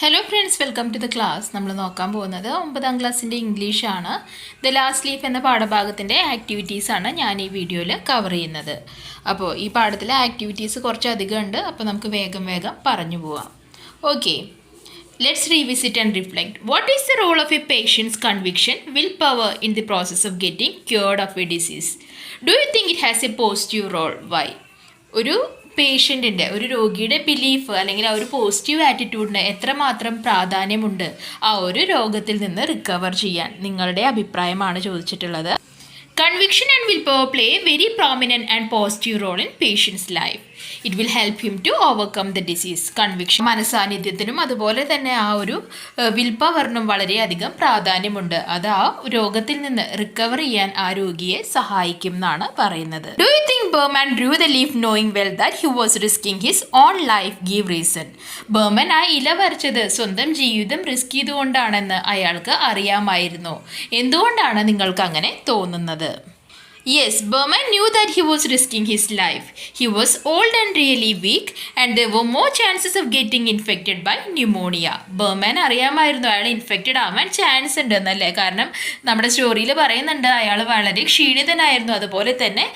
Hello friends, welcome to the class. നമ്മൾ നോക്കാൻ പോകുന്നത് 9ാം ക്ലാസ്സിൻ്റെ ഇംഗ്ലീഷാണ്. ദ ലാസ്റ്റ് ലീഫ് എന്ന പാഠഭാഗത്തിൻ്റെ ആക്ടിവിറ്റീസാണ് ഞാൻ ഈ വീഡിയോയിൽ കവർ ചെയ്യുന്നത്. അപ്പോൾ ഈ പാഠത്തിലെ ആക്ടിവിറ്റീസ് കുറച്ച് അധികം ഉണ്ട്. അപ്പോൾ നമുക്ക് വേഗം പറഞ്ഞു പോവാം. Okay, let's revisit and reflect. What is the role of A patients conviction will power in the process of getting cured of A disease? Do you think it has A positive role? Y? ഒരു പേഷ്യൻറ്റിൻ്റെ, ഒരു രോഗിയുടെ belief അല്ലെങ്കിൽ ആ ഒരു positive ആറ്റിറ്റ്യൂഡിന് എത്രമാത്രം പ്രാധാന്യമുണ്ട് ആ ഒരു രോഗത്തിൽ നിന്ന് റിക്കവർ ചെയ്യാൻ? നിങ്ങളുടെ അഭിപ്രായമാണ് ചോദിച്ചിട്ടുള്ളത്. Conviction and willpower play a very prominent and positive role in patient's life. It will help him to overcome the disease. Conviction മനസാന്നിധ്യത്തിനും അതുപോലെ തന്നെ ആ ഒരു വിൽ പവറിനും വളരെയധികം പ്രാധാന്യമുണ്ട്. അത് ആ രോഗത്തിൽ നിന്ന് റിക്കവർ ചെയ്യാൻ ആ രോഗിയെ സഹായിക്കും എന്നാണ് പറയുന്നത്. Do you think Berman drew the leaf knowing well that he was risking his own life? Give reason. Barman ആ ഇല വരച്ചത് സ്വന്തം ജീവിതം റിസ്ക് ചെയ്തുകൊണ്ടാണെന്ന് അയാൾക്ക് അറിയാമായിരുന്നു. എന്തുകൊണ്ടാണ് നിങ്ങൾക്ക് അങ്ങനെ തോന്നുന്നത്? Yes, Berman knew that he was risking his life. He was old and really weak and there were more chances of getting infected by pneumonia. Berman അറിയാമായിരുന്നു അയാൾ ഇൻഫെക്റ്റഡ് ആവാൻ ചാൻസ് ഉണ്ടെന്നല്ലേ. കാരണം നമ്മുടെ സ്റ്റോറിയിൽ പറയുന്നുണ്ട് അയാൾ വളരെ ക്ഷീണിതനായിരുന്നു, അതുപോലെ തന്നെ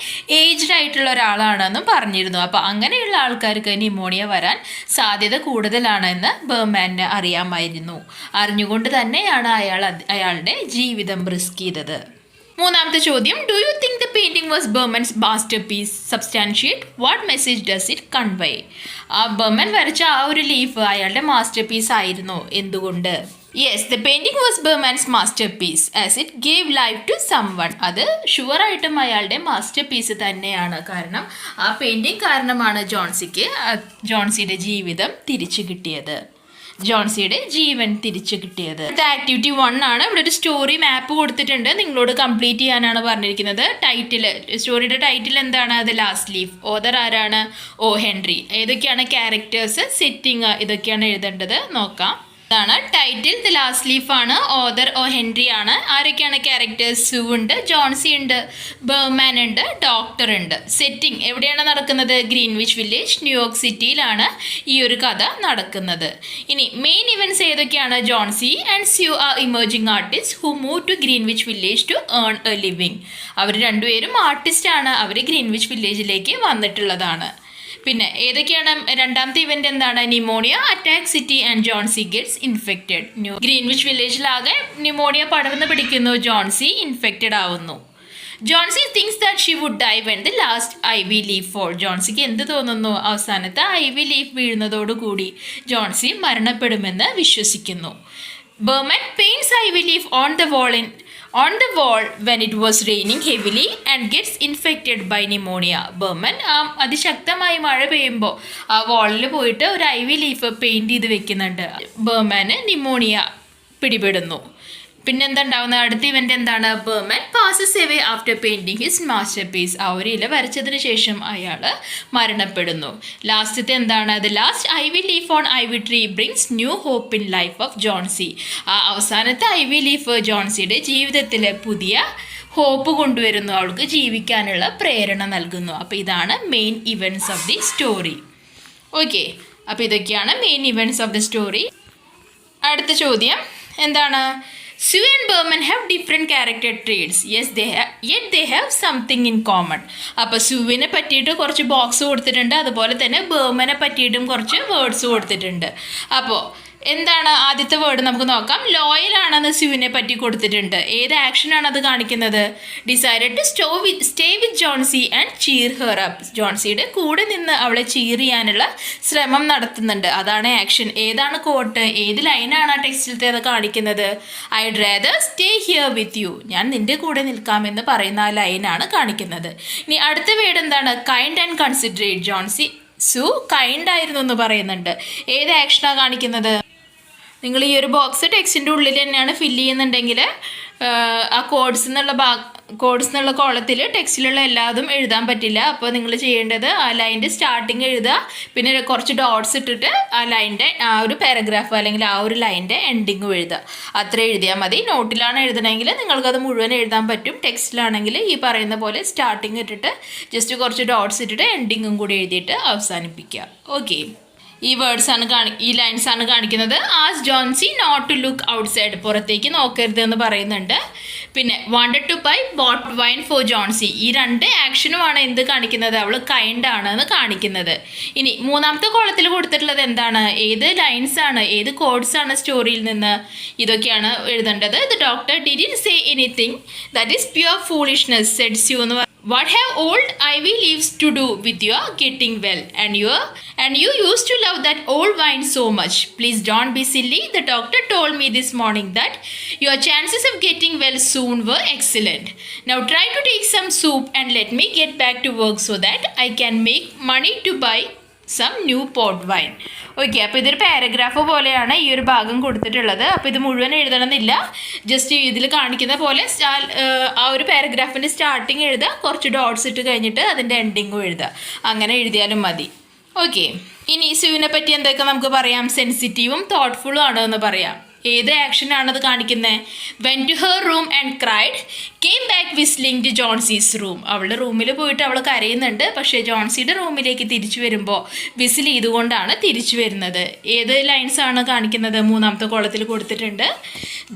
ഏജ്ഡ് ആയിട്ടുള്ള ഒരാളാണെന്നും പറഞ്ഞിരുന്നു. അപ്പോൾ അങ്ങനെയുള്ള ആൾക്കാർക്ക് ന്യൂമോണിയ വരാൻ സാധ്യത കൂടുതലാണെന്ന് ബെർമാന് അറിയാമായിരുന്നു. അറിഞ്ഞുകൊണ്ട് തന്നെയാണ് അയാളുടെ ജീവിതം റിസ്ക് ചെയ്തത്. മൂന്നാമത്തെ ചോദ്യം, do you think the painting was Behrman's masterpiece? Substantiate what message does it convey? ആ ബെർമൻ വരച്ച ആ ഒരു ലീഫ് അയാളുടെ മാസ്റ്റർ പീസ് ആയിരുന്നു. എന്തുകൊണ്ട്? Yes, the painting was Behrman's masterpiece as it gave life to someone. അത് ഷുവറായിട്ടും അയാളുടെ മാസ്റ്റർ പീസ് തന്നെയാണ്. കാരണം ആ പെയിൻറ്റിംഗ് കാരണമാണ് ജോൺസിയുടെ ജീവിതം തിരിച്ചു കിട്ടിയത്, ജോൺസിയുടെ ജീവൻ തിരിച്ചു കിട്ടിയത്. അടുത്ത ആക്ടിവിറ്റി 1 ആണ്. ഇവിടെ ഒരു സ്റ്റോറി മാപ്പ് കൊടുത്തിട്ടുണ്ട്, നിങ്ങളോട് കംപ്ലീറ്റ് ചെയ്യാനാണ് പറഞ്ഞിരിക്കുന്നത്. സ്റ്റോറിയുടെ ടൈറ്റിൽ എന്താണ്? The last leaf. ഓതർ ആരാണ്? ഓ ഹെൻറി. ഏതൊക്കെയാണ് ക്യാരക്ടേഴ്സ്, സെറ്റിംഗ്, ഇതൊക്കെയാണ് എഴുതേണ്ടത്. നോക്കാം. ഇതാണ് ടൈറ്റിൽ, ദ ലാസ്റ്റ് ലീഫ് ആണ്. ഓതർ ഓ ഹെൻറി ആണ്. ആരൊക്കെയാണ് ക്യാരക്ടേഴ്സ്? സൂ ഉണ്ട്, ജോൺസി ഉണ്ട്, ബെർമാൻ ഉണ്ട്, ഡോക്ടർ ഉണ്ട്. സെറ്റിംഗ് എവിടെയാണ് നടക്കുന്നത്? ഗ്രീൻവിച്ച് വില്ലേജ്, ന്യൂയോർക്ക് സിറ്റിയിലാണ് ഈ ഒരു കഥ നടക്കുന്നത്. ഇനി മെയിൻ ഇവൻറ്റ്സ് ഏതൊക്കെയാണ്? Johnsy and Sue are emerging artist who move to Greenwich Village to earn a living. അവർ രണ്ടുപേരും ആർട്ടിസ്റ്റാണ്, അവർ ഗ്രീൻവിച്ച് വില്ലേജിലേക്ക് വന്നിട്ടുള്ളതാണ്. പിന്നെ ഏതൊക്കെയാണ്? രണ്ടാമത്തെ ഇവന്റ് എന്താണ്? Pneumonia attack city and Johnsy gets infected. Greenwich വില്ലേജിലാകെ ന്യൂമോണിയ പടർന്നു പിടിക്കുന്നു, ജോൺസി ഇൻഫെക്റ്റഡ് ആവുന്നു. Johnsy thinks that she would die when the last ivy leaf fall. ജോൺസിക്ക് എന്ത് തോന്നുന്നു? അവസാനത്തെ ഐവി ലീഫ് വീഴുന്നതോടുകൂടി ജോൺസി മരണപ്പെടുമെന്ന് വിശ്വസിക്കുന്നു. Behrman paints ivy leaf on the wall when it was raining heavily and gets infected by pneumonia. ബെർമൻ അതിശക്തമായി മഴ പെയ്യുമ്പോൾ ആ വാളിൽ പോയിട്ട് ഒരു ഐവി ലീഫ് പെയിൻറ് ചെയ്ത് വെക്കുന്നുണ്ട്. ബെർമാന് ന്യൂമോണിയ പിടിപെടുന്നു. പിന്നെന്താ ഉണ്ടാവുന്നത്? അടുത്ത ഇവന്റ് എന്താണ്? Berman passes away after painting his master piece. ആ ഒരു ഇല വരച്ചതിന് ശേഷം അയാൾ മരണപ്പെടുന്നു. ലാസ്റ്റത്തെ എന്താണ്? The last ivy leaf on IV tree brings new hope in life of Johnsy. ആ അവസാനത്തെ ഐവി ലീഫ് ജോൺസിയുടെ ജീവിതത്തിൽ പുതിയ ഹോപ്പ് കൊണ്ടുവരുന്നു, അവൾക്ക് ജീവിക്കാനുള്ള പ്രേരണ നൽകുന്നു. അപ്പോൾ ഇതാണ് main events of the story. Okay, അപ്പോൾ ഇതൊക്കെയാണ് main events of the story. അടുത്ത ചോദ്യം എന്താണ്? Sue and Berman have different character traits. Yes, yet they have something in common. അപ്പോൾ സുവിനെ പറ്റിയിട്ട് കുറച്ച് ബോക്സ് കൊടുത്തിട്ടുണ്ട്, അതുപോലെ തന്നെ ബെർമനെ പറ്റിയിട്ടും കുറച്ച് വേർഡ്സ് കൊടുത്തിട്ടുണ്ട്. അപ്പോൾ എന്താണ് ആദ്യത്തെ വേർഡ്? നമുക്ക് നോക്കാം. ലോയൽ ആണെന്ന് സ്യൂവിനെ പറ്റി കൊടുത്തിട്ടുണ്ട്. ഏത് ആക്ഷനാണ് അത് കാണിക്കുന്നത്? Decided to stay with Johnsy and cheer her up. ജോൺസിയുടെ കൂടെ നിന്ന് അവളെ ചീർ ചെയ്യാനുള്ള ശ്രമം നടത്തുന്നുണ്ട്, അതാണ് ആക്ഷൻ. ഏതാണ് കോട്ട്? ഏത് ലൈനാണ് ആ ടെക്സ്റ്റിലത്തെ അത് കാണിക്കുന്നത്? I'd rather stay here with you. ഞാൻ നിന്റെ കൂടെ നിൽക്കാമെന്ന് പറയുന്ന ആ ലൈനാണ് കാണിക്കുന്നത്. ഇനി അടുത്ത വേർഡ് എന്താണ്? Kind and considerate. Zoo kind ആയിരുന്നു എന്ന് പറയുന്നുണ്ട്. ഏത് ആക്ഷനാണ് കാണിക്കുന്നത്? നിങ്ങൾ ഈ ഒരു ബോക്സ് ടെക്സ്റ്റിൻ്റെ ഉള്ളിൽ തന്നെയാണ് ഫില്ല് ചെയ്യുന്നുണ്ടെങ്കിൽ ആ കോഡ്സ് എന്നുള്ള കോളത്തിൽ ടെക്സ്റ്റിലുള്ള എല്ലാതും എഴുതാൻ പറ്റില്ല. അപ്പോൾ നിങ്ങൾ ചെയ്യേണ്ടത് ആ ലൈൻ്റെ സ്റ്റാർട്ടിങ് എഴുതുക, പിന്നെ കുറച്ച് ഡോട്ട്സ് ഇട്ടിട്ട് ആ ലൈൻ്റെ ആ ഒരു പാരഗ്രാഫ് അല്ലെങ്കിൽ ആ ഒരു ലൈൻ്റെ എൻഡിങ്ങും എഴുതുക. അത്ര എഴുതിയാൽ മതി. നോട്ടിലാണ് എഴുതണമെങ്കിൽ നിങ്ങൾക്കത് മുഴുവൻ എഴുതാൻ പറ്റും. ടെക്സ്റ്റിലാണെങ്കിൽ ഈ പറയുന്ന പോലെ സ്റ്റാർട്ടിങ് ഇട്ടിട്ട് ജസ്റ്റ് കുറച്ച് ഡോട്ട്സ് ഇട്ടിട്ട് എൻഡിങ്ങും കൂടി എഴുതിയിട്ട് അവസാനിപ്പിക്കുക. ഓക്കെ, ഈ ലൈൻസ് ആണ് കാണിക്കുന്നത്. As Johnsy not to look outside, പുറത്തേക്ക് നോക്കരുത് എന്ന് പറയുന്നുണ്ട്. പിന്നെ wanted to by boat wine four Johnsy, ഈ രണ്ട് ആക്ഷനുമാണ് എന്ത് കാണിക്കുന്നത്, അവൾ കൈൻഡ് ആണ് എന്ന് കാണിക്കുന്നത്. ഇനി മൂന്നാമത്തെ കോളത്തിൽ കൊടുത്തിട്ടുള്ളത് എന്താണ്, ഏത് ലൈൻസ് ആണ്, ഏത് കോഡ്സ് ആണ് സ്റ്റോറിയിൽ നിന്ന്, ഇതൊക്കെയാണ് എഴുതേണ്ടത്. The doctor didn't say anything that is pure foolishness Z sue എന്ന് പറഞ്ഞു. What have old ivy leaves to do with your getting well? And you used to love that old wine so much. Please don't be silly. The doctor told me this morning that your chances of getting well soon were excellent. Now try to take some soup and let me get back to work so that I can make money to buy some new port wine. Okay, അപ്പോൾ ഇതൊരു paragraph പോലെയാണ് ഈ ഒരു ഭാഗം കൊടുത്തിട്ടുള്ളത്. അപ്പോൾ ഇത് മുഴുവൻ എഴുതണമെന്നില്ല, ജസ്റ്റ് ഇതിൽ കാണിക്കുന്ന പോലെ ആ ഒരു പാരഗ്രാഫിൻ്റെ സ്റ്റാർട്ടിങ് എഴുതുക, കുറച്ച് ഡോട്ട്സ് ഇട്ട് കഴിഞ്ഞിട്ട് അതിൻ്റെ എൻഡിങ്ങും എഴുതുക, അങ്ങനെ എഴുതിയാലും മതി. ഓക്കെ, ഇനി സ്യൂവിനെ പറ്റി എന്തൊക്കെ നമുക്ക് പറയാം, സെൻസിറ്റീവും തോട്ട്ഫുള്ളും ആണ് എന്ന് പറയാം. ഏത് ആക്ഷനാണത് കാണിക്കുന്നത്, when to her room and cried, came back whistling to Johnsy's room, അവളുടെ റൂമിൽ പോയിട്ട് അവൾ കരയുന്നുണ്ട്, പക്ഷേ ജോൺസിയുടെ റൂമിലേക്ക് തിരിച്ചു വരുമ്പോൾ വിസിൽ ചെയ്തുകൊണ്ടാണ് തിരിച്ചു വരുന്നത്. ഏത് ലൈൻസ് ആണ് കാണിക്കുന്നത്, മൂന്നാമത്തെ കോളത്തിൽ കൊടുത്തിട്ടുണ്ട്.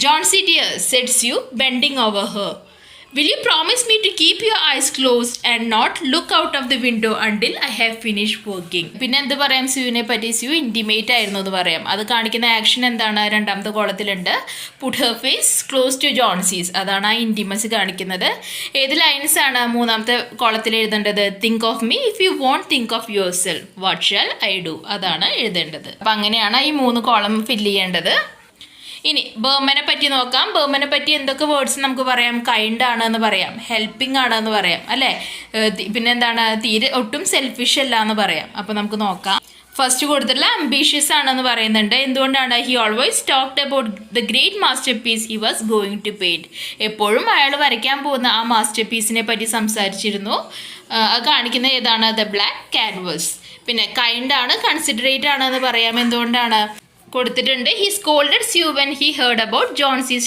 ജോൺസി ഡിയർ സെഡ്സ് you bending over her, will you promise me to keep your eyes closed and not look out of the window until I have finished working? പിന്നെ എന്ത് പറയാം, സ്യൂവിനെ പറ്റി, സ്യൂ ഇൻറ്റിമേറ്റ് ആയിരുന്നു എന്ന് പറയാം. അത് കാണിക്കുന്ന ആക്ഷൻ എന്താണ്, രണ്ടാമത്തെ കോളത്തിലുണ്ട്. Put her face close to Johnsy's, അതാണ് ആ ഇൻറ്റിമസി കാണിക്കുന്നത്. ഏത് ലൈൻസ് ആണ് മൂന്നാമത്തെ കോളത്തിൽ എഴുതേണ്ടത്, think of me if you want think of your self, what shall I do, അതാണ് എഴുതേണ്ടത്. അപ്പം അങ്ങനെയാണ് ഈ 3 കോളം ഫില്ല് ചെയ്യേണ്ടത്. ഇനി ബർമനെ പറ്റി നോക്കാം. ബർമനെ പറ്റി എന്തൊക്കെ വേർഡ്സ് നമുക്ക് പറയാം, കൈൻഡ് ആണ് എന്ന് പറയാം, ഹെൽപ്പിംഗ് ആണ് എന്ന് പറയാം, അല്ലേ, പിന്നെന്താണ്, തീരെ ഒട്ടും സെൽഫിഷ് അല്ല എന്ന് പറയാം. അപ്പോൾ നമുക്ക് നോക്കാം. ഫസ്റ്റ് കൊടുത്തിട്ടുള്ള അംബീഷ്യസ് ആണെന്ന് പറയുന്നുണ്ട്. എന്തുകൊണ്ടാണ്, he always talked about the great master piece he was going to paint, എപ്പോഴും അയാൾ വരയ്ക്കാൻ പോകുന്ന ആ മാസ്റ്റർ പീസിനെ പറ്റി സംസാരിച്ചിരുന്നു. അത് കാണിക്കുന്നത് ഏതാണ്, ദ ബ്ലാക്ക് ക്യാൻവസ്. പിന്നെ കൈൻഡ് ആണ്, കൺസിഡറേറ്റ് ആണ് എന്ന് പറയാം. എന്തുകൊണ്ടാണ് കൊടുത്തിട്ടുണ്ട്, he scolded Sue when he heard about Johnsy's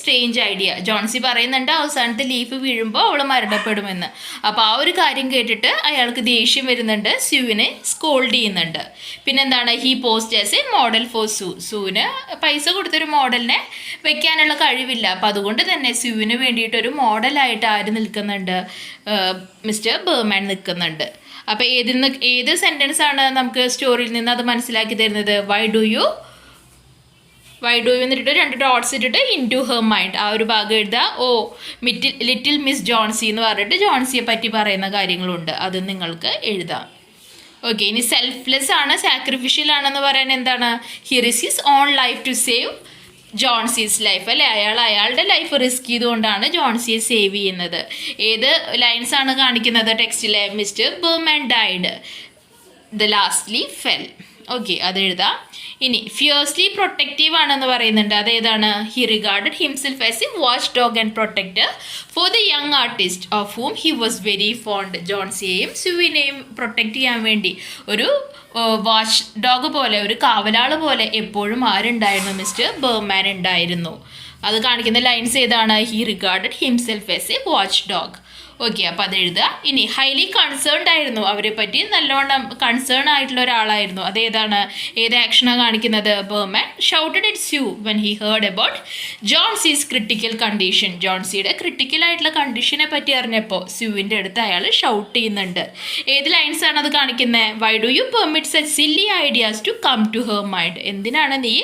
strange idea. Johnsy പറയുന്നുണ്ട് അവസാനത്തെ ലീഫ് വീഴുമ്പോൾ അവൾ മരണപ്പെടുമെന്ന്. അപ്പോൾ ആ ഒരു കാര്യം കേട്ടിട്ട് അയാൾക്ക് ദേഷ്യം വരുന്നുണ്ട്, സ്യൂവിനെ സ്കോൾഡ് ചെയ്യുന്നുണ്ട്. പിന്നെന്താണ്, he posed as a model for സൂവിന് പൈസ കൊടുത്തൊരു മോഡലിനെ വെക്കാനുള്ള കഴിവില്ല, അപ്പോൾ അതുകൊണ്ട് തന്നെ സ്യൂവിന് വേണ്ടിയിട്ടൊരു മോഡലായിട്ട് ആര് നിൽക്കുന്നുണ്ട്, മിസ്റ്റർ ബർമാൻ നിൽക്കുന്നുണ്ട്. അപ്പോൾ ഏത് സെൻറ്റൻസ് ആണ് നമുക്ക് സ്റ്റോറിയിൽ നിന്ന് അത് മനസ്സിലാക്കി തരുന്നത്, വൈ ഡു യു എന്നിട്ട് 2 ഡോട്ട്സ് ഇട്ടിട്ട് ഇൻ ടു ഹെർ മൈൻഡ്, ആ ഒരു ഭാഗം എഴുതുക. ഓ ലിറ്റിൽ മിസ് ജോൺസി എന്ന് പറഞ്ഞിട്ട് ജോൺസിയെ പറ്റി പറയുന്ന കാര്യങ്ങളുണ്ട്, അത് നിങ്ങൾക്ക് എഴുതാം. ഓക്കെ, ഇനി സെൽഫ്ലെസ് ആണ്, സാക്രിഫിഷ്യൽ ആണെന്ന് പറയാൻ എന്താണ്, he risk his own life to save Johnsy's life, അല്ലേ, അയാളുടെ ലൈഫ് റിസ്ക് ചെയ്തുകൊണ്ടാണ് ജോൺസിയെ സേവ് ചെയ്യുന്നത്. ഏത് ലൈൻസ് ആണ് കാണിക്കുന്നത് ടെക്സ്റ്റിലെ, mister Behrman died, the lastly fell. Okay, അത് എഴുതാം. ഇനി ഫിയേഴ്സ്ലി പ്രൊട്ടക്റ്റീവ് ആണെന്ന് പറയുന്നുണ്ട്, അതേതാണ്, he regarded himself as a watch dog and protector for the young artist of whom he was very fond. ജോൺസിയെയും സ്യൂവിനെയും പ്രൊട്ടക്റ്റ് ചെയ്യാൻ വേണ്ടി ഒരു വാച്ച് ഡോഗ് പോലെ, ഒരു കാവലാൾ പോലെ എപ്പോഴും ആരുണ്ടായിരുന്നു, മിസ്റ്റർ ബർമാൻ ഉണ്ടായിരുന്നു. അത് കാണിക്കുന്ന ലൈൻസ് ഏതാണ്, he regarded himself as a watch dog. Okay, അപ്പോൾ അത് എഴുതുക. ഇനി ഹൈലി കൺസേൺഡ് ആയിരുന്നു, അവരെ പറ്റി നല്ലോണം കൺസേൺ ആയിട്ടുള്ള ഒരാളായിരുന്നു, അതേതാണ്, ഏത് ആക്ഷനാണ് കാണിക്കുന്നത്, Behrman shouted it Sue when he heard about Johnsy's critical condition, ജോൺസിയുടെ ക്രിട്ടിക്കൽ ആയിട്ടുള്ള കണ്ടീഷനെ പറ്റി അറിഞ്ഞപ്പോൾ സ്യൂവിൻ്റെ അടുത്ത് അയാൾ ഷൗട്ട് ചെയ്യുന്നുണ്ട്. ഏത് ലൈൻസ് ആണ് അത് കാണിക്കുന്നത്, why do you permit such silly ideas to come to her mind, എന്തിനാണ് നീ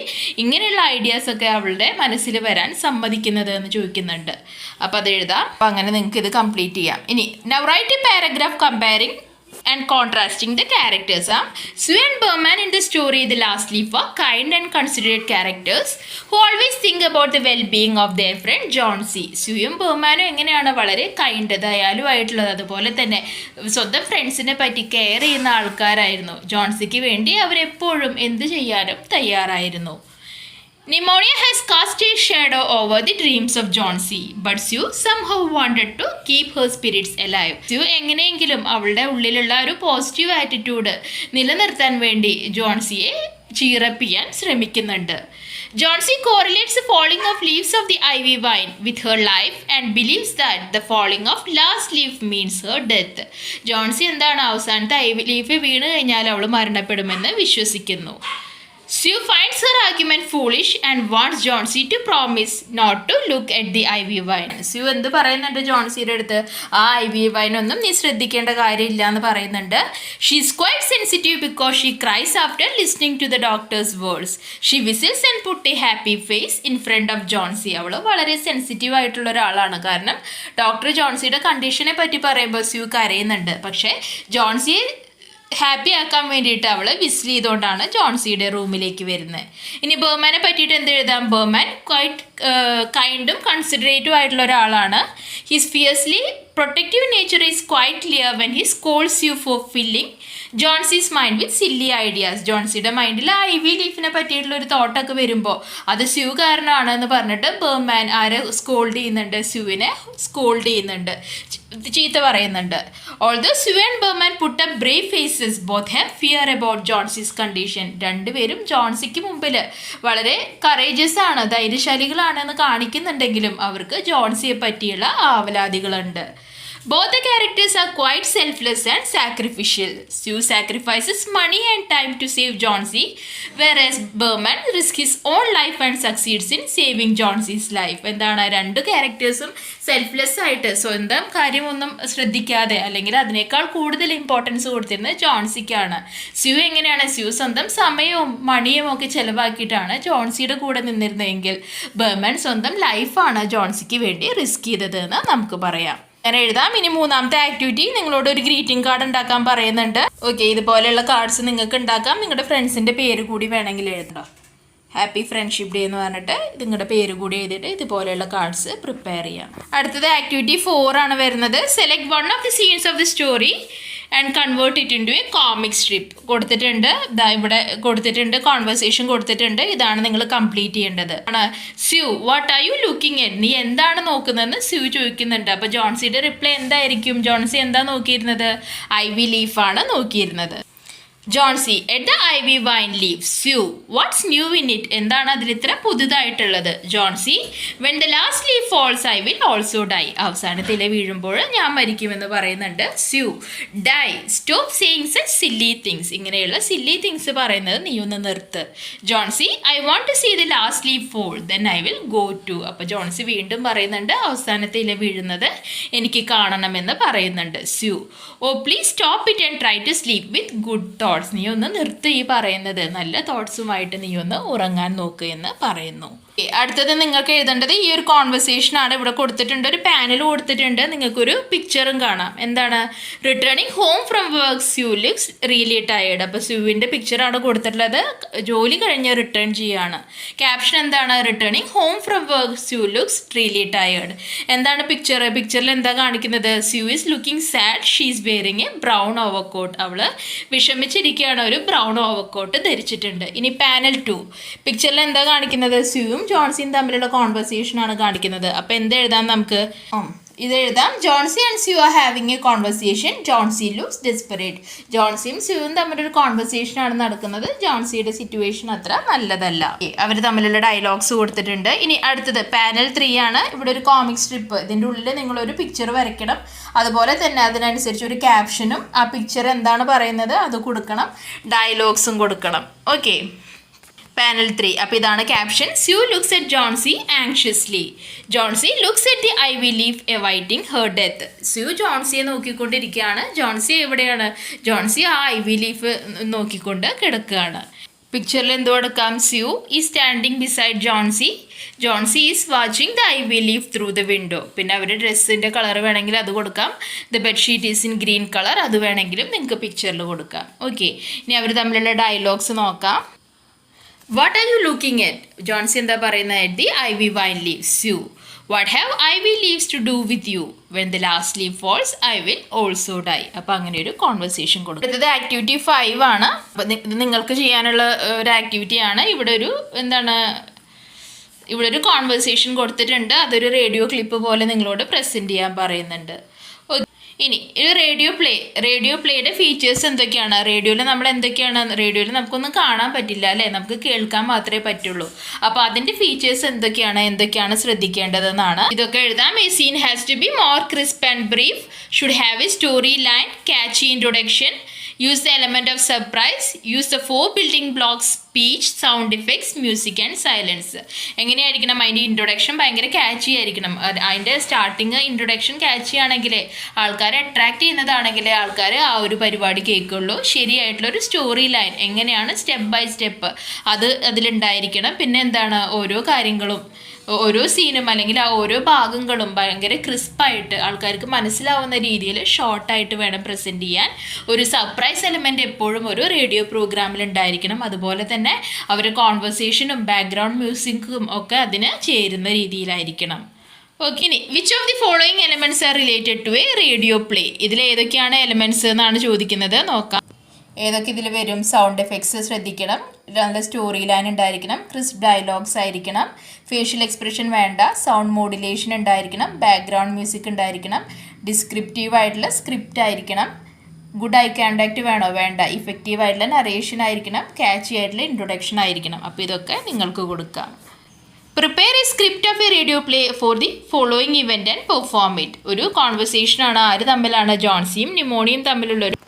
ഇങ്ങനെയുള്ള ഐഡിയാസൊക്കെ അവളുടെ മനസ്സിൽ വരാൻ സമ്മതിക്കുന്നത് എന്ന് ചോദിക്കുന്നുണ്ട്. അപ്പോൾ അത് എഴുതാം. അപ്പോൾ അങ്ങനെ നിങ്ങൾക്ക് ഇത് കംപ്ലീറ്റ് ചെയ്യാം. ഇനി now write a paragraph comparing and contrasting the characters. Sue and Berman in the story The Last Leaf are kind and considerate characters who always think about the well-being of their friend Johnsy. സ്യൂയും ബർമാനും എങ്ങനെയാണ് വളരെ kind, ദയാലുവായിട്ടുള്ളത്, അതുപോലെ തന്നെ സ്വന്തം ഫ്രണ്ട്സിനെ പറ്റി care ചെയ്യുന്ന ആൾക്കാരായിരുന്നു. ജോൺസിക്ക് വേണ്ടി അവരെപ്പോഴും എന്ത് ചെയ്യാനും തയ്യാറായിരുന്നു. Pneumonia has cast a shadow over the dreams of Johnsy, but Sue somehow wanted to keep her spirits alive. Sue എങ്ങനെയെങ്കിലും അവളുടെ ഉള്ളിലുള്ള ഒരു പോസിറ്റീവ് ആറ്റിറ്റ്യൂഡ് നിലനിർത്താൻ വേണ്ടി ജോൺസിയെ ചീറപ്പിക്കാൻ ശ്രമിക്കുന്നുണ്ട്. Johnsy correlates the falling of leaves of the ivy vine with her life and believes that the falling of last leaf means her death. Johnsy എന്താണ് അവസാനത്തെ ivy leaf വീണ് കഴിഞ്ഞാൽ അവൾ മരണപ്പെടുമെന്ന് വിശ്വസിക്കുന്നു. Sue finds her argument foolish and wants Johnsy to promise not to look at the ivy vine. Sue എന്ത് പറയുന്നുണ്ട് ജോൺസിയുടെ അടുത്ത്? ആ ivy vine ഒന്നും നീ ശ്രദ്ധിക്കേണ്ട കാര്യമില്ല എന്ന് പറയുന്നുണ്ട്. She is quite sensitive because she cries after listening to the doctor's words. She whistles and put a happy face in front of Johnsy. അവൾ വളരെ സെൻസിറ്റീവ് ആയിട്ടുള്ള ഒരാളാണ്. കാരണം ഡോക്ടർ ജോൺസിയുടെ കണ്ടീഷനെ പറ്റി പറയുമ്പോൾ സ്യൂ കരയുന്നുണ്ട്. പക്ഷേ ജോൺസിയെ ഹാപ്പി ആക്കാൻ വേണ്ടിയിട്ട് അവൾ വിസിൽ ചെയ്തുകൊണ്ടാണ് ജോൺസിയുടെ റൂമിലേക്ക് വരുന്നത്. ഇനി ബർമാനെ പറ്റിയിട്ട് എന്ത് എഴുതാം? ബർമാൻ ക്വൈറ്റ് കൈൻഡും കൺസിഡറേറ്റീവ് ആയിട്ടുള്ള ഒരാളാണ്. His fiercely protective nature is quite clear when he scolds you for filling Johnsy's mind with silly ideas. ജോൺസിയുടെ മൈൻഡിൽ ആ ഐവി ലീഫിനെ പറ്റിയിട്ടുള്ള ഒരു തോട്ടൊക്കെ വരുമ്പോൾ അത് സ്യൂ കാരണമാണ് എന്ന് പറഞ്ഞിട്ട് ബർമാൻ ആരെ സ്കോൾഡ് ചെയ്യുന്നുണ്ട്? സ്യൂവിനെ സ്കോൾഡ് ചെയ്യുന്നുണ്ട്, ചീത്ത പറയുന്നുണ്ട്. Although Sue and Behrman put up brave faces, both have fear about Johnsy's condition. രണ്ടുപേരും ജോൺസിക്ക് മുമ്പിൽ വളരെ കറേജസ് ആണ്, ധൈര്യശാലികളാണെന്ന് കാണിക്കുന്നുണ്ടെങ്കിലും അവർക്ക് ജോൺസിയെ പറ്റിയുള്ള ആവലാതികളുണ്ട്. Both the characters are quite selfless and sacrificial. Sue sacrifices money and time to save Johnsy, whereas Berman risks his own life and succeeds in saving Johnsy's life. എന്താണ്, രണ്ട് ക്യാരക്ടേഴ്സും selfless ആയിട്ട് സ്വന്തം കാര്യമൊന്നും ശ്രദ്ധിക്കാതെ അല്ലെങ്കിൽ അതിനേക്കാൾ കൂടുതൽ ഇമ്പോർട്ടൻസ് കൊടുത്തിരുന്നത് ജോൺസിക്കാണ്. സ്യൂ എങ്ങനെയാണ്? സ്യൂ സ്വന്തം സമയവും മണിയും ഒക്കെ ചിലവാക്കിയിട്ടാണ് ജോൺസിയുടെ കൂടെ നിന്നിരുന്നതെങ്കിൽ ബർമൻ സ്വന്തം ലൈഫാണ് ജോൺസിക്ക് വേണ്ടി റിസ്ക് ചെയ്തത് എന്ന് നമുക്ക് പറയാം. ഞാൻ എഴുതാം. ഇനി മൂന്നാമത്തെ ആക്ടിവിറ്റി, നിങ്ങളോട് ഒരു ഗ്രീറ്റിംഗ് കാർഡ് ഉണ്ടാക്കാൻ പറയുന്നുണ്ട്. ഓക്കെ, ഇതുപോലെയുള്ള കാർഡ്സ് നിങ്ങൾക്ക് ഉണ്ടാക്കാം. നിങ്ങളുടെ ഫ്രണ്ട്സിൻ്റെ പേര് കൂടി വേണമെങ്കിൽ എഴുതണം. ഹാപ്പി ഫ്രണ്ട്ഷിപ്പ് ഡേ എന്ന് പറഞ്ഞിട്ട് നിങ്ങളുടെ പേര് കൂടി എഴുതിയിട്ട് ഇതുപോലെയുള്ള കാർഡ്സ് പ്രിപ്പയർ ചെയ്യാം. അടുത്തത് ആക്ടിവിറ്റി 4 ആണ് വരുന്നത്. Select one of the scenes of the story and convert it in to A comic strip. കൊടുത്തിട്ടുണ്ട്, ഇതാ ഇവിടെ കൊടുത്തിട്ടുണ്ട്, കോൺവെർസേഷൻ കൊടുത്തിട്ടുണ്ട്. ഇതാണ് നിങ്ങൾ കംപ്ലീറ്റ് ചെയ്യേണ്ടത്. Sue, what are you looking at? നീ എന്താണ് നോക്കുന്നതെന്ന് സ്യൂ ചോദിക്കുന്നുണ്ട്. അപ്പോൾ ജോൺസിയുടെ റിപ്ലൈ എന്തായിരിക്കും? ജോൺസി എന്താ നോക്കിയിരുന്നത്? ഐവി ലീഫാണ് നോക്കിയിരുന്നത്. Johnsy, at the ivy vine leaf. Sue, what's new in it? എന്താണ് അതിൽ ഇത്ര പുതുതായിട്ടുള്ളത്? Johnsy, when the last leaf falls I will also die. അവസാനത്തിലെ വീഴുമ്പോൾ ഞാൻ മരിക്കുമെന്ന് പറയുന്നുണ്ട്. Sue, die, stop saying such silly things. ഇങ്ങനെയുള്ള സില്ലി തിങ്സ് പറയുന്നത് നീ ഒന്ന് നിർത്ത്. Johnsy, I want to see the last leaf fall, then I will go too. അപ്പോൾ ജോൺസി വീണ്ടും പറയുന്നുണ്ട് അവസാനത്തിലെ വീഴുന്നത് എനിക്ക് കാണണമെന്ന് പറയുന്നുണ്ട്. Sue, oh please stop it and try to sleep with good thoughts. നീ ഒന്ന് നിർത്തി ഈ പറയുന്നത്, നല്ല തോട്ട്സുമായിട്ട് നീ ഒന്ന് ഉറങ്ങാൻ നോക്കുക എന്ന് പറയുന്നു. അടുത്തത് നിങ്ങൾക്ക് എഴുതേണ്ടത് ഈ ഒരു കോൺവെർസേഷൻ ആണ്. ഇവിടെ കൊടുത്തിട്ടുണ്ട്, ഒരു പാനൽ കൊടുത്തിട്ടുണ്ട്, നിങ്ങൾക്കൊരു പിക്ചറും കാണാം. എന്താണ്? Returning home from work, sue looks really tired. അപ്പോൾ സ്യൂവിൻ്റെ പിക്ചറാണ് കൊടുത്തിട്ടുള്ളത്, ജോലി കഴിഞ്ഞ് റിട്ടേൺ ചെയ്യാണ്. ക്യാപ്ഷൻ എന്താണ്? Returning home from work, sue looks really tired. എന്താണ് പിക്ചർ? പിക്ചറിൽ എന്താ കാണിക്കുന്നത്? Sue is looking sad, she is wearing A brown overcoat. അവൾ വിഷമിച്ചിരിക്കുകയാണ്, ഒരു ബ്രൗൺ ഓവർകോട്ട് ധരിച്ചിട്ടുണ്ട്. ഇനി പാനൽ 2, പിക്ചറിൽ എന്താ കാണിക്കുന്നത്? സ്യൂവും ജോൺസിയും തമ്മിലുള്ള കോൺവെർസേഷൻ ആണ് കാണിക്കുന്നത്. അപ്പോൾ എന്ത് എഴുതാം നമുക്ക്? ഇത് എഴുതാം. Johnsy and Sue are having a conversation, Johnsy looks desperate. ജോൺസിയും സ്യൂവും തമ്മിലൊരു കോൺവെർസേഷൻ ആണ് നടക്കുന്നത്. ജോൺസിയുടെ സിറ്റുവേഷൻ അത്ര നല്ലതല്ല. അവർ തമ്മിലുള്ള ഡയലോഗ്സ് കൊടുത്തിട്ടുണ്ട്. ഇനി അടുത്തത് പാനൽ 3 ആണ്. ഇവിടെ ഒരു കോമിക് സ്ട്രിപ്പ്, ഇതിൻ്റെ ഉള്ളിൽ നിങ്ങളൊരു പിക്ചർ വരയ്ക്കണം. അതുപോലെ തന്നെ അതിനനുസരിച്ച് ഒരു ക്യാപ്ഷനും ആ പിക്ചർ എന്താണ് പറയുന്നത് അത് കൊടുക്കണം, ഡയലോഗ്സും കൊടുക്കണം. Okay, panel 3. അപ്പോൾ ഇതാണ് caption. Sue looks at Johnsy anxiously. Johnsy looks at the ivy leaf awaiting her death. Sue ജോൺസിയെ നോക്കിക്കൊണ്ടിരിക്കുകയാണ്. ജോൺസി എവിടെയാണ്? ജോൺസി ആ ഐവി ലീഫ് നോക്കിക്കൊണ്ട് കിടക്കുകയാണ്. പിക്ചറിൽ എന്ത് കൊടുക്കാം? Sue is standing beside Johnsy, Johnsy is watching the IV leaf through the window. പിന്നെ അവരുടെ ഡ്രസ്സിൻ്റെ കളർ വേണമെങ്കിൽ അത് കൊടുക്കാം. The bedsheet is in green colour, അത് വേണമെങ്കിലും നിങ്ങൾക്ക് പിക്ചറിൽ കൊടുക്കാം. ഓക്കെ, ഇനി അവർ തമ്മിലുള്ള ഡയലോഗ്സ് നോക്കാം. What are you looking at? Johnsy എന്താ പറയുന്നത്? At the ivy vine leaves. Sue, what have ivy leaves to do with you? When the last leaf falls, I will also die. അപ്പോൾ അങ്ങനെ ഒരു കോൺവെർസേഷൻ കൊടുക്കും. അടുത്തത് ആക്ടിവിറ്റി 5 ആണ്. അപ്പോൾ ഇത് നിങ്ങൾക്ക് ചെയ്യാനുള്ള ഒരു ആക്ടിവിറ്റിയാണ്. ഇവിടെ ഒരു ഇവിടെ ഒരു കോൺവെർസേഷൻ കൊടുത്തിട്ടുണ്ട്. അതൊരു റേഡിയോ ക്ലിപ്പ് പോലെ നിങ്ങളോട് പ്രസൻറ്റ് ചെയ്യാൻ പറയുന്നുണ്ട്. ഇനി ഒരു റേഡിയോ പ്ലേയുടെ ഫീച്ചേഴ്സ് എന്തൊക്കെയാണ്? റേഡിയോയിൽ നമുക്കൊന്നും കാണാൻ പറ്റില്ല അല്ലേ, നമുക്ക് കേൾക്കാൻ മാത്രമേ പറ്റുള്ളൂ. അപ്പോൾ അതിൻ്റെ ഫീച്ചേഴ്സ് എന്തൊക്കെയാണ് ശ്രദ്ധിക്കേണ്ടതെന്നാണ്. ഇതൊക്കെ എഴുതാം. A scene has to be more crisp and brief, should have A story line, catchy introduction, use the element of surprise, use the 4 building blocks speech, sound effects, music and silence. എങ്ങനെയായിരിക്കണം അതിൻ്റെ introduction? ഭയങ്കര catchy ആയിരിക്കണം. അതിൻ്റെ starting introduction catchy ആണെങ്കിൽ, ആൾക്കാരെ attract ചെയ്യുന്നതാണെങ്കിൽ ആൾക്കാർ ആ ഒരു പരിപാടി കേൾക്കുള്ളൂ. ശരിയായിട്ടുള്ളൊരു സ്റ്റോറി ലൈൻ എങ്ങനെയാണ് സ്റ്റെപ്പ് ബൈ സ്റ്റെപ്പ് അത് അതിലുണ്ടായിരിക്കണം. പിന്നെ എന്താണ്, ഓരോ കാര്യങ്ങളും ഓരോ സീനും അല്ലെങ്കിൽ ആ ഓരോ ഭാഗങ്ങളും ഭയങ്കര ക്രിസ്പായിട്ട് ആൾക്കാർക്ക് മനസ്സിലാവുന്ന രീതിയിൽ ഷോർട്ടായിട്ട് വേണം പ്രസൻറ്റ് ചെയ്യാൻ. ഒരു സർപ്രൈസ് എലമെൻറ്റ് എപ്പോഴും ഒരു റേഡിയോ പ്രോഗ്രാമിൽ ഉണ്ടായിരിക്കണം. അതുപോലെ തന്നെ അവർ കോൺവെർസേഷനും ബാക്ക്ഗ്രൗണ്ട് മ്യൂസിക്കും ഒക്കെ അതിന് ചേരുന്ന രീതിയിലായിരിക്കണം. ഓക്കെ, ഇനി which of the following elements are related to A radio play? ഇതിൽ ഏതൊക്കെയാണ് എലമെൻറ്റ്സ് എന്നാണ് ചോദിക്കുന്നത്. നോക്കാം ഏതൊക്കെ ഇതിൽ വരും. സൗണ്ട് എഫക്ട്സ് ശ്രദ്ധിക്കണം, നല്ല സ്റ്റോറി ലൈൻ ഉണ്ടായിരിക്കണം, ക്രിസ്പ് ഡയലോഗ്സ് ആയിരിക്കണം, ഫേഷ്യൽ എക്സ്പ്രഷൻ വേണ്ട, സൗണ്ട് മോഡുലേഷൻ ഉണ്ടായിരിക്കണം, ബാക്ക്ഗ്രൗണ്ട് മ്യൂസിക് ഉണ്ടായിരിക്കണം, ഡിസ്ക്രിപ്റ്റീവ് ആയിട്ടുള്ള സ്ക്രിപ്റ്റ് ആയിരിക്കണം, ഗുഡ് ഐ കോണ്ടാക്ട് വേണോ? വേണ്ട, ഇഫക്റ്റീവ് ആയിട്ടുള്ള നറേഷൻ ആയിരിക്കണം, ക്യാച്ചി ആയിട്ടുള്ള ഇൻട്രൊഡക്ഷൻ ആയിരിക്കണം. അപ്പോൾ ഇതൊക്കെ നിങ്ങൾക്ക് കൊടുക്കാം. Prepare A script of A radio play for the following event and perform it. ഒരു കോൺവെർസേഷനാണ്. ആര് തമ്മിലാണ്? ജോൺസിയും നിമോണിയും തമ്മിലുള്ളൊരു.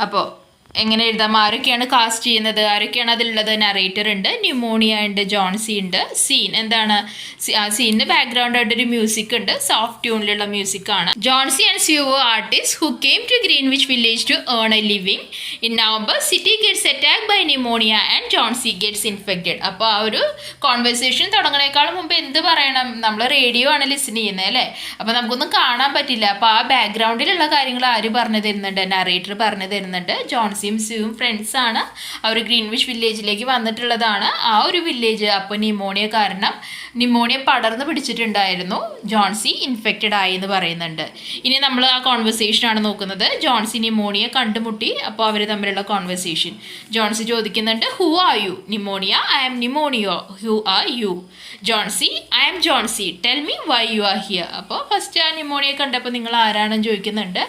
അപ്പോൾ എങ്ങനെ എഴുതാം? ആരൊക്കെയാണ് കാസ്റ്റ് ചെയ്യുന്നത്? ആരൊക്കെയാണ് അതിലുള്ളത്? നറേറ്റർ ഉണ്ട്, ന്യൂമോണിയ ഉണ്ട്, ജോൺസി ഉണ്ട്. സീൻ എന്താണ്? ആ സീനിന് ബാക്ക്ഗ്രൗണ്ട് ആയിട്ടൊരു മ്യൂസിക് ഉണ്ട്, സോഫ്റ്റ് ട്യൂണിലുള്ള മ്യൂസിക് ആണ്. ജോൺസി ആൻഡ് സ്യൂവോ artist who came to Greenwich Village to earn a living. In November city gets attack by pneumonia and Johnsy gets infected. അപ്പോൾ ആ ഒരു കോൺവെർസേഷൻ തുടങ്ങുന്നതിനേക്കാളും മുമ്പ് എന്ത് പറയണം? നമ്മൾ റേഡിയോ ആണ് ലിസൺ ചെയ്യുന്നത് അല്ലേ, അപ്പോൾ നമുക്കൊന്നും കാണാൻ പറ്റില്ല. അപ്പോൾ ആ ബാക്ക്ഗ്രൗണ്ടിലുള്ള കാര്യങ്ങൾ ആര് പറഞ്ഞു തരുന്നുണ്ട്? നറേറ്റർ പറഞ്ഞു തരുന്നുണ്ട്. ജോൺസിയും സ്യൂവും ഫ്രണ്ട്സ് ആണ്. അവർ ഗ്രീൻവിച്ച് വില്ലേജിലേക്ക് വന്നിട്ടുള്ളതാണ്. ആ ഒരു വില്ലേജ് അപ്പോൾ നിമോണിയ പടർന്ന് പിടിച്ചിട്ടുണ്ടായിരുന്നു. ജോൺസി ഇൻഫെക്റ്റഡ് ആയി എന്ന് പറയുന്നുണ്ട്. ഇനി നമ്മൾ ആ കോൺവെർസേഷനാണ് നോക്കുന്നത്. ജോൺസി നിമോണിയെ കണ്ടുമുട്ടി. അപ്പോൾ അവർ തമ്മിലുള്ള കോൺവെർസേഷൻ. ജോൺസി ചോദിക്കുന്നുണ്ട്, who are you? Pneumonia, I am pneumonia. Who are you? Johnsy, I am Johnsy, tell me why you are here. അപ്പോൾ ഫസ്റ്റ് ആ നിമോണിയെ കണ്ടപ്പോൾ നിങ്ങൾ ആരാണെന്ന് ചോദിക്കുന്നുണ്ട്.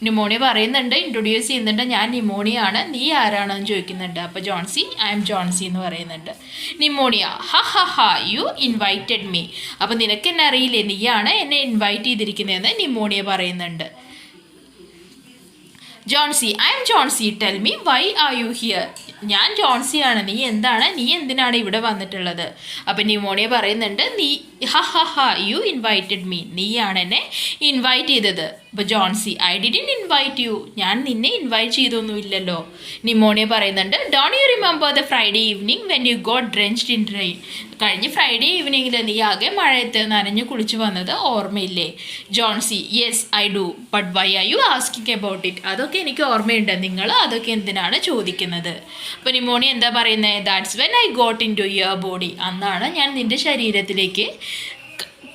നിമോണിയ പറയുന്നുണ്ട്, ഇൻട്രൊഡ്യൂസ് ചെയ്യുന്നുണ്ട്, ഞാൻ നിമോണിയാണ്, നീ ആരാണെന്ന് ചോദിക്കുന്നുണ്ട്. അപ്പോൾ ജോൺസി, ഐ ആം ജോൺസി എന്ന് പറയുന്നുണ്ട്. നിമോണിയ, ഹ ഹ ഹ, യു ഇൻവൈറ്റഡ് മീ. അപ്പോൾ നിനക്ക് എന്നെ അറിയില്ലേ, നീയാണ് എന്നെ ഇൻവൈറ്റ് ചെയ്തിരിക്കുന്നതെന്ന് നിമോണിയ പറയുന്നുണ്ട്. Johnsy, I am Johnsy, tell me why are you here. ഞാൻ ജോൺസിയാണ്, നീ എന്തിനാണ് ഇവിടെ വന്നിട്ടുള്ളത്? അപ്പം നിമോണിയ പറയുന്നുണ്ട്, നീ ഹ ഹ ഹ, യു ഇൻവൈറ്റഡ് മീ, നീയാണ് എന്നെ ഇൻവൈറ്റ് ചെയ്തത്. അപ്പോൾ Johnsy, I didn't invite U, ഞാൻ നിന്നെ ഇൻവൈറ്റ് ചെയ്തൊന്നുമില്ലല്ലോ. നിമോണിയ പറയുന്നുണ്ട്, don't you remember the Friday evening when you got drenched in rain. കഴിഞ്ഞ ഫ്രൈഡേ ഈവനിങ്ങിൽ നീ ആകെ മഴയത്ത് നനഞ്ഞു കുളിച്ച് വന്നത് ഓർമ്മയില്ലേ? Johnsy, yes I do, but why are you asking about it. അതൊക്കെ എനിക്ക് ഓർമ്മയുണ്ട്, നിങ്ങൾ അതൊക്കെ എന്തിനാണ് ചോദിക്കുന്നത്? അപ്പോൾ നിമോണിയ എന്താ പറയുന്നത്? That's when I got in to your body, അന്നാണ് ഞാൻ നിൻ്റെ ശരീരത്തിലേക്ക്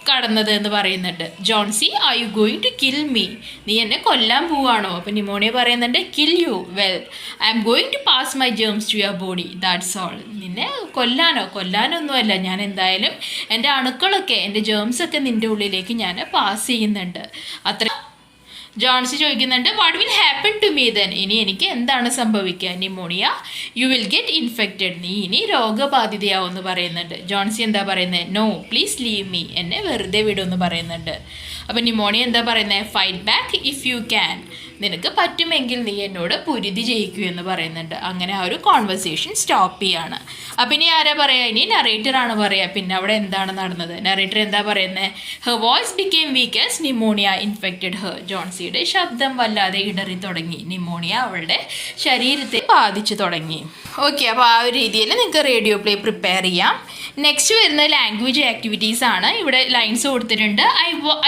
കടന്നത് എന്ന് പറയുന്നുണ്ട്. Johnsy, are you going to kill me? നീ എന്നെ കൊല്ലാൻ പോവാണോ? അപ്പം നിമോണിയ പറയുന്നുണ്ട്, kill you, well I am going to pass my germs to your body, that's all. നിന്നെ കൊല്ലാനൊന്നുമല്ല, ഞാൻ എന്തായാലും എൻ്റെ അണുക്കളൊക്കെ, എൻ്റെ ജേംസൊക്കെ നിൻ്റെ ഉള്ളിലേക്ക് ഞാൻ പാസ് ചെയ്യുന്നുണ്ട്. അത്ര. ജോൺസി ചോദിക്കുന്നുണ്ട്, what will happen to me then? ഇനി എനിക്ക് എന്താണ് സംഭവിക്കുക? Pneumonia, you will get infected, നീ ഇനി രോഗബാധിതയാവും എന്ന് പറയുന്നുണ്ട്. ജോൺസി എന്താ പറയുന്നത്? നോ പ്ലീസ് ലീവ് മീ, എന്നെ വെറുതെ വിടുമെന്ന് പറയുന്നുണ്ട്. അപ്പം നിമോണിയ എന്താ പറയുന്നത്? Fight back if you can, നിനക്ക് പറ്റുമെങ്കിൽ നീ എന്നോട് പൊരുതി ജയിക്കൂ എന്ന് പറയുന്നുണ്ട്. അങ്ങനെ ആ ഒരു കോൺവെർസേഷൻ സ്റ്റോപ്പ് ചെയ്യാണ്. അപ്പം ഇനി ആരാ പറയുക? ഇനി നറേറ്ററാണ് പറയുക. പിന്നെ അവിടെ എന്താണ് നടന്നത്? നറേറ്റർ എന്താ പറയുന്നത്? Her voice became weak as pneumonia infected her. ജോൺസിയുടെ ശബ്ദം വല്ലാതെ ഇടറി തുടങ്ങി. നിമോണിയ അവളുടെ ശരീരത്തെ ബാധിച്ചു തുടങ്ങി. ഓക്കെ, അപ്പോൾ ആ ഒരു രീതിയിൽ നിങ്ങൾക്ക് റേഡിയോ പ്ലേ പ്രിപ്പയർ ചെയ്യാം. നെക്സ്റ്റ് വരുന്നത് ലാംഗ്വേജ് ആക്ടിവിറ്റീസ് ആണ്. ഇവിടെ ലൈൻസ് കൊടുത്തിട്ടുണ്ട്.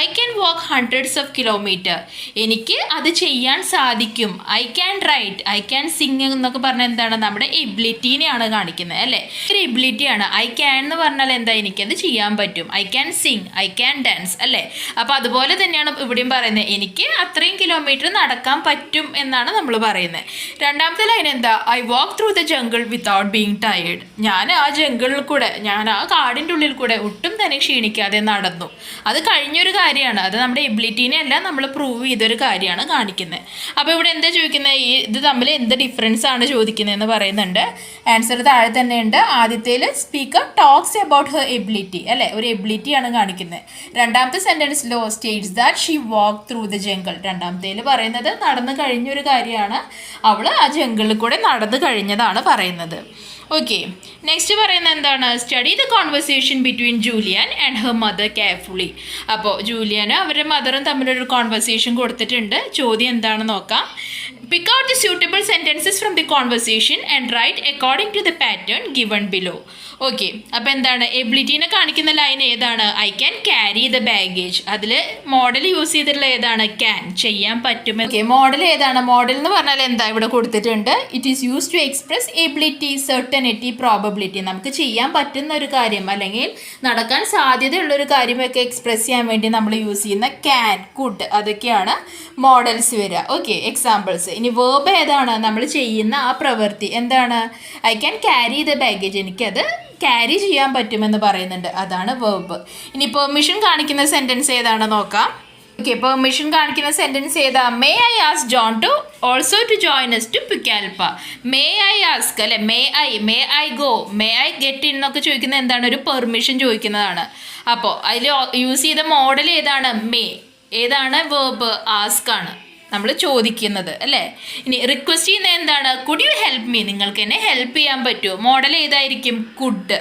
I can walk hundreds of kilometre, എനിക്ക് അത് ചെയ്യാൻ സാധിക്കും. I can write, I can Singh എന്നൊക്കെ പറഞ്ഞാൽ എന്താണ്? നമ്മുടെ എബിലിറ്റീനെയാണ് കാണിക്കുന്നത് അല്ലേ, ഒരു എബിലിറ്റിയാണ്. ഐ ക്യാൻ എന്ന് പറഞ്ഞാൽ എന്താ? എനിക്കത് ചെയ്യാൻ പറ്റും. I can Singh, I can dance അല്ലേ. അപ്പോൾ അതുപോലെ തന്നെയാണ് ഇവിടെയും പറയുന്നത്, എനിക്ക് അത്രയും കിലോമീറ്റർ നടക്കാൻ പറ്റും എന്നാണ് നമ്മൾ പറയുന്നത്. രണ്ടാമത്തെ ലൈൻ എന്താ? I walk through the jungle without being tired, ഞാൻ ആ ജംഗിളിൽ കൂടെ, ഞാൻ ഞാൻ ആ കാടിൻ്റെ ഉള്ളിൽ കൂടെ ഒട്ടും തന്നെ ക്ഷീണിക്കാതെ നടന്നു. അത് കഴിഞ്ഞൊരു കാര്യമാണ്, അത് നമ്മുടെ എബിലിറ്റീനെ അല്ല നമ്മൾ പ്രൂവ് ചെയ്തൊരു കാര്യമാണ് കാണിക്കുന്നത്. അപ്പോൾ ഇവിടെ എന്താ ചോദിക്കുന്നത്, ഇത് തമ്മിൽ എന്ത് ഡിഫറൻസ് ആണ് ചോദിക്കുന്നതെന്ന് പറയുന്നുണ്ട്. ആൻസർ താഴെ തന്നെയുണ്ട്. ആദ്യത്തേൽ speaker talks about her ability, അല്ലേ, ഒരു എബിലിറ്റിയാണ് കാണിക്കുന്നത്. രണ്ടാമത്തെ സെൻറ്റൻസ് ലോ states that she walk through the jungle. രണ്ടാമത്തേൽ പറയുന്നത് നടന്നു കഴിഞ്ഞൊരു കാര്യമാണ്, അവൾ ആ ജംഗിളിൽ കൂടെ നടന്നു കഴിഞ്ഞതാണ് പറയുന്നത്. ഓക്കെ, നെക്സ്റ്റ് പറയുന്നത് എന്താണ്, study the conversation between Julian and her mother carefully. അപ്പോൾ ജൂലിയനും അവരുടെ മദറും തമ്മിലൊരു കോൺവെർസേഷൻ കൊടുത്തിട്ടുണ്ട്. ചോദ്യം എന്താണെന്ന് നോക്കാം. Pick out the suitable sentences from the conversation and right according to the pattern given below. Okay, അപ്പോൾ എന്താണ് എബിലിറ്റീനെ കാണിക്കുന്ന ലൈൻ ഏതാണ്, I can carry the baggage. അതിൽ മോഡൽ യൂസ് ചെയ്തിട്ടുള്ള ഏതാണ്, ക്യാൻ, ചെയ്യാൻ പറ്റും. ഓക്കെ, മോഡൽ ഏതാണ്, മോഡൽ എന്ന് പറഞ്ഞാൽ എന്താ ഇവിടെ കൊടുത്തിട്ടുണ്ട്, it is use to express ability, certainty, probability. നമുക്ക് ചെയ്യാൻ പറ്റുന്ന ഒരു കാര്യം അല്ലെങ്കിൽ നടക്കാൻ സാധ്യതയുള്ളൊരു കാര്യമൊക്കെ എക്സ്പ്രസ് ചെയ്യാൻ വേണ്ടി നമ്മൾ യൂസ് ചെയ്യുന്ന ക്യാൻ, കുഡ്, അതൊക്കെയാണ് മോഡൽസ് വരിക. Okay, examples. ഇനി വേർബ് ഏതാണ്, നമ്മൾ ചെയ്യുന്ന ആ പ്രവൃത്തി എന്താണ്, I can carry the baggage, എനിക്കത് ക്യാരി ചെയ്യാൻ പറ്റുമെന്ന് പറയുന്നുണ്ട്, അതാണ് വേർബ്. ഇനി പെർമിഷൻ കാണിക്കുന്ന സെൻറ്റൻസ് ഏതാണ് നോക്കാം. ഓക്കെ, പെർമിഷൻ കാണിക്കുന്ന സെൻറ്റൻസ് ഏതാ, may I ask John to also to join us to പുക്കാൽപ്പ. മേ ഐ ആസ്ക്, അല്ലെ, may I go, may I get in എന്നൊക്കെ ചോദിക്കുന്നത് എന്താണ്, ഒരു പെർമിഷൻ ചോദിക്കുന്നതാണ്. അപ്പോൾ അതിൽ യൂസ് ചെയ്ത മോഡൽ ഏതാണ്, മേ, ഏതാണ് വേർബ്, ആസ്ക് ആണ് നമ്മൾ ചോദിക്കുന്നത്, അല്ലേ. ഇനി റിക്വസ്റ്റ് ചെയ്യുന്നത് എന്താണ്, കുഡ് യു ഹെൽപ്പ് മീ, നിങ്ങൾക്ക് എന്നെ ഹെൽപ്പ് ചെയ്യാൻ പറ്റുമോ, മോഡൽ ഏതായിരിക്കും, കുഡ്.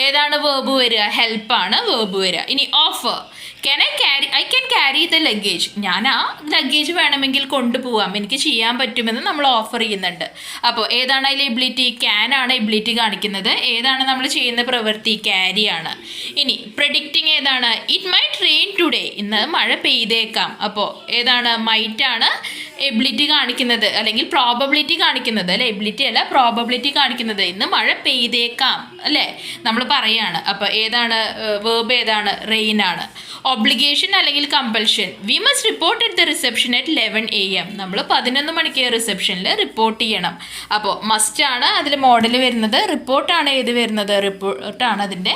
ഏതാണ് വേർബ് വരിക, ഹെൽപ്പാണ് വേർബ് വരിക. ഇനി offer, I can carry the luggage, ഞാൻ ആ ലഗേജ് വേണമെങ്കിൽ കൊണ്ടുപോകാം, എനിക്ക് ചെയ്യാൻ പറ്റുമെന്ന് നമ്മൾ ഓഫർ ചെയ്യുന്നുണ്ട്. അപ്പോൾ ഏതാണ് അതിൽ എബിലിറ്റി, ക്യാൻ ആണ് എബിലിറ്റി കാണിക്കുന്നത്. ഏതാണ് നമ്മൾ ചെയ്യുന്ന പ്രവൃത്തി, ക്യാരി ആണ്. ഇനി പ്രെഡിക്റ്റിംഗ് ഏതാണ്, ഇറ്റ് മൈറ്റ് റെയിൻ ടുഡേ, ഇന്ന് മഴ പെയ്തേക്കാം. അപ്പോൾ ഏതാണ്, മൈറ്റ് ആണ് എബിലിറ്റി കാണിക്കുന്നത് അല്ലെങ്കിൽ പ്രോബബിലിറ്റി കാണിക്കുന്നത്, അല്ലെ, എബിലിറ്റി അല്ല പ്രോബബിലിറ്റി കാണിക്കുന്നത്. ഇന്ന് മഴ പെയ്തേക്കാം, അല്ലേ, നമ്മൾ പറയാണ്. അപ്പോൾ ഏതാണ് വേർബ്, ഏതാണ്, റെയിൻ ആണ്. ഒബ്ലിഗേഷൻ അല്ലെങ്കിൽ compulsion, we must report at the reception at 11 AM, നമ്മൾ 11 മണിക്ക് റിസപ്ഷനിൽ റിപ്പോർട്ട് ചെയ്യണം. അപ്പോൾ മസ്റ്റ് ആണ് അതിൽ മോഡൽ വരുന്നത്, റിപ്പോർട്ടാണ് ഏത് വരുന്നത്, റിപ്പോർട്ടാണ് അതിൻ്റെ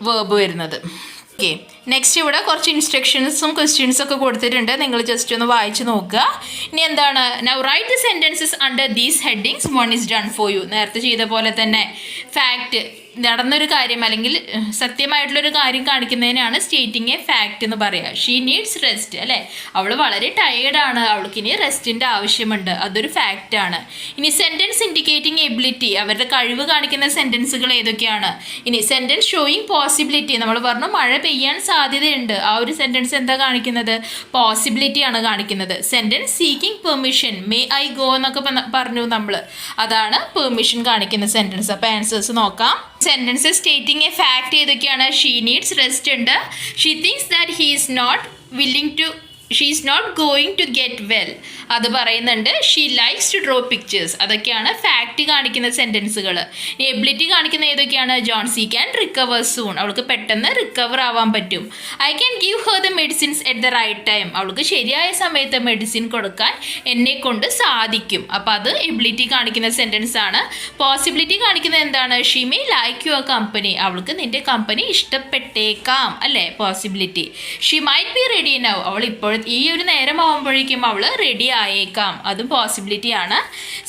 വേർബ് വരുന്നത്. ഓക്കെ, നെക്സ്റ്റ് ഇവിടെ കുറച്ച് ഇൻസ്ട്രക്ഷൻസും ക്വസ്റ്റ്യൻസും ഒക്കെ കൊടുത്തിട്ടുണ്ട്, നിങ്ങൾ ജസ്റ്റ് ഒന്ന് വായിച്ച് നോക്കുക. ഇനി എന്താണ്, now right the sentences under these headings, one is done for you. നേരത്തെ ചെയ്ത പോലെ തന്നെ ഫാക്റ്റ്, നടന്നൊരു കാര്യം അല്ലെങ്കിൽ സത്യമായിട്ടുള്ളൊരു കാര്യം കാണിക്കുന്നതിനാണ് സ്റ്റേറ്റിംഗ് എ ഫാക്റ്റ് എന്ന് പറയുക. ഷീ നീഡ്സ് റെസ്റ്റ്, അല്ലേ, അവൾ വളരെ ടയേർഡാണ്, അവൾക്ക് ഇനി റെസ്റ്റിൻ്റെ ആവശ്യമുണ്ട്, അതൊരു ഫാക്റ്റാണ്. ഇനി സെൻറ്റൻസ് ഇൻഡിക്കേറ്റിംഗ് എബിലിറ്റി, അവരുടെ കഴിവ് കാണിക്കുന്ന സെൻറ്റൻസുകൾ ഏതൊക്കെയാണ്. ഇനി സെൻറ്റൻസ് ഷോയിങ് പോസിബിലിറ്റി, നമ്മൾ പറഞ്ഞു മഴ പെയ്യാൻ സാധ്യതയുണ്ട്, ആ ഒരു സെൻറ്റൻസ് എന്താ കാണിക്കുന്നത്, പോസിബിലിറ്റി ആണ് കാണിക്കുന്നത്. Sentence seeking permission, may I go എന്നൊക്കെ പറഞ്ഞു നമ്മൾ, അതാണ് പെർമിഷൻ കാണിക്കുന്ന സെൻറ്റൻസ്. അപ്പോൾ ആൻസേഴ്സ് നോക്കാം. സെൻറ്റൻസസ് സ്റ്റേറ്റിംഗ് എ ഫാക്റ്റ് ഏതൊക്കെയാണ്, ഷീ നീഡ്സ് റെസ്റ്റ് ഉണ്ട്, she things that he is not going to get well, അത് പറയുന്നുണ്ട്. She likes to draw pictures, അതൊക്കെയാണ് ഫാക്റ്റ് കാണിക്കുന്ന സെൻറ്റൻസുകൾ. ഇനി എബിലിറ്റി കാണിക്കുന്ന ഏതൊക്കെയാണ്, ജോൺസി ക്യാൻ റിക്കവർ സൂൺ, അവൾക്ക് പെട്ടെന്ന് റിക്കവർ ആവാൻ പറ്റും. I can give her the medicines at the right time, അവൾക്ക് ശരിയായ സമയത്ത് മെഡിസിൻ കൊടുക്കാൻ എന്നെ കൊണ്ട് സാധിക്കും. അപ്പോൾ അത് എബിലിറ്റി കാണിക്കുന്ന സെൻറ്റൻസ് ആണ്. പോസിബിലിറ്റി കാണിക്കുന്നത് എന്താണ്, she may like your company, അവൾക്ക് നിൻ്റെ കമ്പനി ഇഷ്ടപ്പെട്ടേക്കാം, അല്ലേ, possibility. She might be ready now, അവൾ ഇപ്പോൾ ഈ ഒരു നേരം ആകുമ്പോഴേക്കും അവൾ റെഡി ആയേക്കാം, അതും പോസിബിലിറ്റി ആണ്.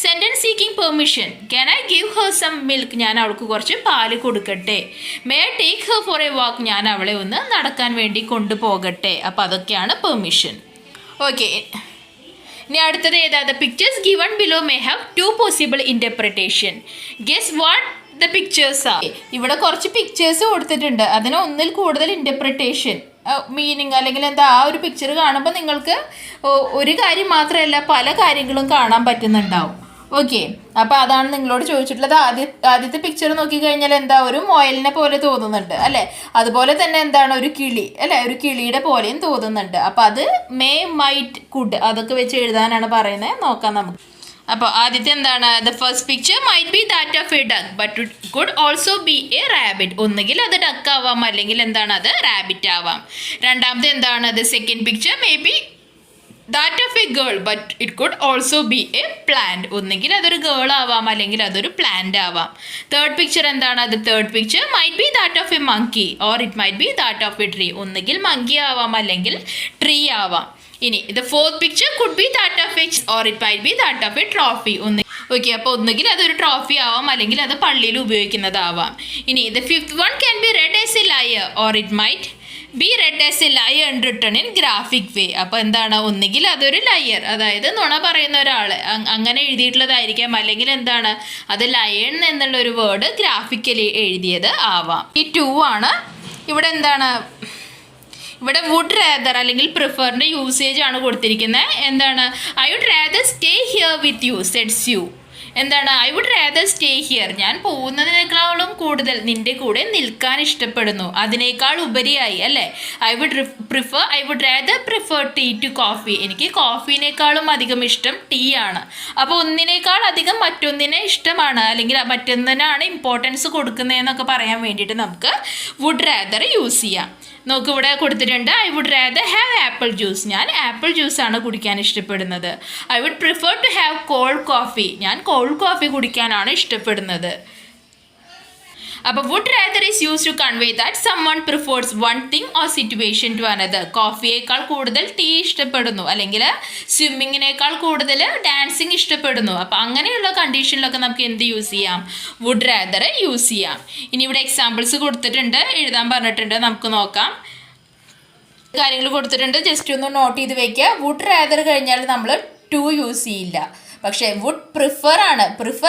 Sentence seeking permission, can I give her some milk, ഞാൻ അവൾക്ക് കുറച്ച് പാല് കൊടുക്കട്ടെ. May I take her for a walk, ഞാൻ അവളെ ഒന്ന് നടക്കാൻ വേണ്ടി കൊണ്ടുപോകട്ടെ. അപ്പോൾ അതൊക്കെയാണ് പെർമിഷൻ. ഓക്കെ, ഇനി അടുത്തത് ഏതാ, the pictures given below may have 2 possible interpretation, guess what the pictures R. ഇവിടെ കുറച്ച് പിക്ചേഴ്സ് കൊടുത്തിട്ടുണ്ട്, അതിന് ഒന്നിൽ കൂടുതൽ ഇൻ്റർപ്രിട്ടേഷൻ മീനിങ് അല്ലെങ്കിൽ എന്താ, ആ ഒരു പിക്ചർ കാണുമ്പോൾ നിങ്ങൾക്ക് ഒരു കാര്യം മാത്രമല്ല പല കാര്യങ്ങളും കാണാൻ പറ്റുന്നുണ്ടാവും. ഓക്കെ, അപ്പോൾ അതാണ് നിങ്ങളോട് ചോദിച്ചിട്ടുള്ളത്. ആദ്യത്തെ പിക്ചർ നോക്കിക്കഴിഞ്ഞാൽ എന്താ, ഒരു മുയലിനെ പോലെ തോന്നുന്നുണ്ട്, അല്ലേ, അതുപോലെ തന്നെ എന്താണ്, ഒരു കിളി, അല്ലേ, ഒരു കിളിയുടെ പോലെയും തോന്നുന്നുണ്ട്. അപ്പോൾ അത് മേ, മൈറ്റ്, കുഡ് അതൊക്കെ വെച്ച് എഴുതാനാണ് പറയുന്നത്. നോക്കാം നമുക്ക്. അപ്പോൾ ആദ്യത്തെ എന്താണ്, the first picture might be that of A duck but it could also be A rabbit, ഒന്നുകിൽ അത് ഡക്ക് ആവാം അല്ലെങ്കിൽ എന്താണ്, അത് റാബിറ്റ് ആവാം. രണ്ടാമത്തെ എന്താണ്, the second picture may be that of A girl but it could also be A plant. ഒന്നെങ്കിൽ അതൊരു ഗേൾ ആവാം, അല്ലെങ്കിൽ അതൊരു പ്ലാന്റ് ആവാം. തേർഡ് പിക്ചർ എന്താണ്? അത് third picture might be that of A monkey or it might B that of A tree. ഒന്നെങ്കിൽ monkey ആവാം, അല്ലെങ്കിൽ ട്രീ ആവാം. ഇനി the fourth picture could be that of A or it might B that of A trophy. Okay, അപ്പോൾ ഒന്നുകിൽ അതൊരു trophy ആവാം, അല്ലെങ്കിൽ അത് പള്ളിയിൽ ഉപയോഗിക്കുന്നതാവാം. ഇനി the fifth one can be read as a layer or it might be read as a layer and written in graphic way. അപ്പോൾ എന്താണ്? ഒന്നുകിൽ അതൊരു ലയർ, അതായത് നുണ പറയുന്ന ഒരാൾ, അങ്ങനെ എഴുതിയിട്ടുള്ളതായിരിക്കാം, അല്ലെങ്കിൽ എന്താണ് അത് ലയൺ എന്നുള്ള ഒരു വേർഡ് ഗ്രാഫിക്കലി എഴുതിയത് ആവാം. ഈ 2 ആണ്. ഇവിടെ എന്താണ്? ഇവിടെ വുഡ് റാദർ അല്ലെങ്കിൽ പ്രിഫറിൻ്റെ യൂസേജ് ആണ് കൊടുത്തിരിക്കുന്നത്. എന്താണ്? I would rather stay here with you sets you. എന്താണ്? I would rather stay here, ഞാൻ പോകുന്നതിനേക്കാളും കൂടുതൽ നിൻ്റെ കൂടെ നിൽക്കാൻ ഇഷ്ടപ്പെടുന്നു. അതിനേക്കാൾ ഉപരിയായി അല്ലേ? I would rather prefer tea to coffee. എനിക്ക് കോഫീനേക്കാളും അധികം ഇഷ്ടം ടീ ആണ്. അപ്പോൾ ഒന്നിനേക്കാൾ അധികം മറ്റൊന്നിനെ ഇഷ്ടമാണ്, അല്ലെങ്കിൽ മറ്റൊന്നിനാണ് ഇമ്പോർട്ടൻസ് കൊടുക്കുന്നതെന്നൊക്കെ പറയാൻ വേണ്ടിയിട്ട് നമുക്ക് വുഡ് റാദർ യൂസ് ചെയ്യാം. നോക്ക്, ഇവിടെ കൊടുത്തിട്ടുണ്ട് I would rather have apple juice. ഞാൻ ആപ്പിൾ ജ്യൂസാണ് കുടിക്കാൻ ഇഷ്ടപ്പെടുന്നത്. I would prefer to have cold coffee. ഞാൻ കോൾഡ് കോഫി കുടിക്കാനാണ് ഇഷ്ടപ്പെടുന്നത്. അപ്പോൾ would rather is use to convey that someone prefers one thing or situation to another. കോഫിയേക്കാൾ കൂടുതൽ ടീ ഇഷ്ടപ്പെടുന്നു, അല്ലെങ്കിൽ സ്വിമ്മിങ്ങിനേക്കാൾ കൂടുതൽ ഡാൻസിങ് ഇഷ്ടപ്പെടുന്നു. അപ്പോൾ അങ്ങനെയുള്ള കണ്ടീഷനിലൊക്കെ നമുക്ക് എന്ത് യൂസ് ചെയ്യാം? വുഡ് റാദർ യൂസ് ചെയ്യാം. ഇനി ഇവിടെ എക്സാമ്പിൾസ് കൊടുത്തിട്ടുണ്ട്, എഴുതാൻ പറഞ്ഞിട്ടുണ്ട്, നമുക്ക് നോക്കാം. കാര്യങ്ങൾ കൊടുത്തിട്ടുണ്ട്, ജസ്റ്റ് ഒന്ന് നോട്ട് ചെയ്ത് വെക്കുക. വുഡ് റാദർ കഴിഞ്ഞാൽ നമ്മൾ ടു യൂസ് ചെയ്യില്ല. പക്ഷേ വുഡ് പ്രിഫർ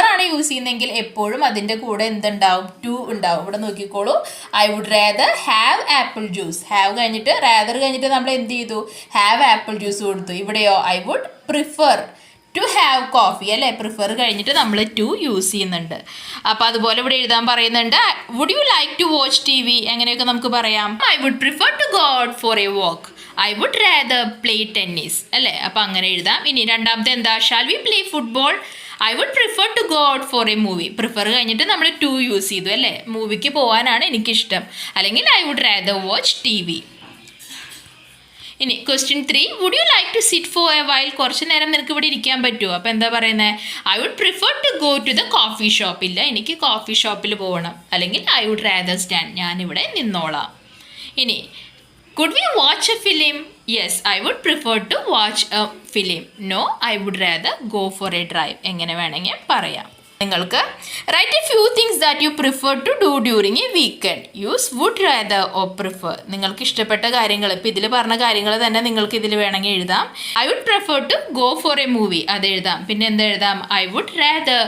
ആണ് യൂസ് ചെയ്യുന്നതെങ്കിൽ എപ്പോഴും അതിൻ്റെ കൂടെ എന്തുണ്ടാവും? ടു ഉണ്ടാവും. ഇവിടെ നോക്കിക്കോളൂ, I would rather have apple juice. Have കഴിഞ്ഞിട്ട് റാദർ കഴിഞ്ഞിട്ട് നമ്മൾ എന്ത് ചെയ്തു? ഹാവ് ആപ്പിൾ ജ്യൂസ് കൊടുത്തു. ഇവിടെയോ I would prefer to have coffee അല്ലേ? പ്രിഫർ കഴിഞ്ഞിട്ട് നമ്മൾ ടു യൂസ് ചെയ്യുന്നുണ്ട്. അപ്പോൾ അതുപോലെ ഇവിടെ എഴുതാൻ പറയുന്നുണ്ട് would you like to watch TV. എങ്ങനെയൊക്കെ നമുക്ക് പറയാം? I would prefer to go out for a walk. I would rather play tennis അല്ലേ? അപ്പോൾ അങ്ങനെ എഴുതാം. ഇനി രണ്ടാമത്തെ എന്താ? Shall we play football? I would prefer to go out for a movie. Prefer കഴിഞ്ഞിട്ട് നമ്മൾ ടു യൂസ് ചെയ്തു അല്ലേ? മൂവിക്ക് പോകാനാണ് എനിക്കിഷ്ടം, അല്ലെങ്കിൽ I would rather watch TV. ഇനി question 3, would you like to sit four A while? കുറച്ച് നേരം നിനക്ക് ഇവിടെ ഇരിക്കാൻ പറ്റുമോ? അപ്പോൾ എന്താ പറയുന്നത്? I would prefer to go to the coffee shop. ഇല്ല, എനിക്ക് കോഫി ഷോപ്പിൽ പോകണം, അല്ലെങ്കിൽ ഐ വുഡ് റാദർ സ്റ്റാൻഡ്, ഞാനിവിടെ നിന്നോളാം. ഇനി could we watch A film? Yes, I would prefer to watch A film. No, I would rather go for A drive. എങ്ങനെ വേണമെങ്കിൽ പറയാം. നിങ്ങൾക്ക് write a few things that you prefer to do during A weekend. Use would rather or prefer. നിങ്ങൾക്ക് ഇഷ്ടപ്പെട്ട കാര്യങ്ങൾ, ഇപ്പോൾ ഇതിൽ പറഞ്ഞ കാര്യങ്ങൾ തന്നെ നിങ്ങൾക്ക് ഇതിൽ വേണമെങ്കിൽ എഴുതാം. I would prefer to go for a movie, അത് എഴുതാം. പിന്നെ എന്താ എഴുതാം? I would rather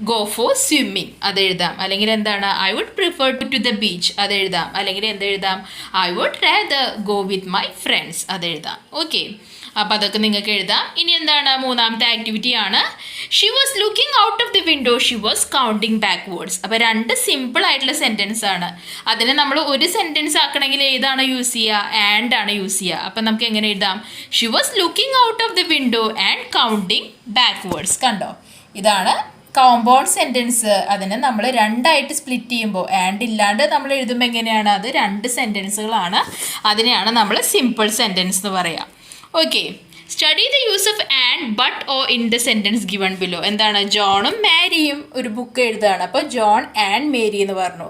go for swimming, അത് എഴുതാം. അല്ലെങ്കിൽ എന്താണ്? I would prefer to the beach, അത് എഴുതാം. അല്ലെങ്കിൽ എന്തെഴുതാം? I would rather go with my friends, അത് എഴുതാം. ഓക്കെ, അപ്പോൾ അതൊക്കെ നിങ്ങൾക്ക് എഴുതാം. ഇനി എന്താണ്? മൂന്നാമത്തെ ആക്ടിവിറ്റി ആണ്. She was looking out of the window, she was counting backwards. അപ്പോൾ രണ്ട് സിമ്പിൾ ആയിട്ടുള്ള സെൻറ്റൻസ് ആണ്. അതിനെ നമ്മൾ ഒരു സെൻറ്റൻസ് ആക്കണമെങ്കിൽ ഏതാണ് യൂസ് ചെയ്യുക? ആൻഡ് ആണ് യൂസ് ചെയ്യുക. അപ്പം നമുക്ക് എങ്ങനെ എഴുതാം? She was looking out of the window and counting backwards. കണ്ടോ? ഇതാണ് കോമ്പൗണ്ട് സെൻറ്റൻസ്. അതിനെ നമ്മൾ രണ്ടായിട്ട് സ്പ്ലിറ്റ് ചെയ്യുമ്പോൾ, ആൻഡ് ഇല്ലാണ്ട് നമ്മൾ എഴുതുമ്പോൾ എങ്ങനെയാണ്? അത് രണ്ട് സെൻറ്റൻസുകളാണ്. അതിനെയാണ് നമ്മൾ സിമ്പിൾ സെൻറ്റൻസ് എന്ന് പറയാം. Okay, study the use of and but oh in the sentence given below. എന്താണ്? ജോണും മാരിയും ഒരു ബുക്ക് എഴുതുകയാണ്. അപ്പോൾ ജോൺ ആൻഡ് മേരി എന്ന് പറഞ്ഞു.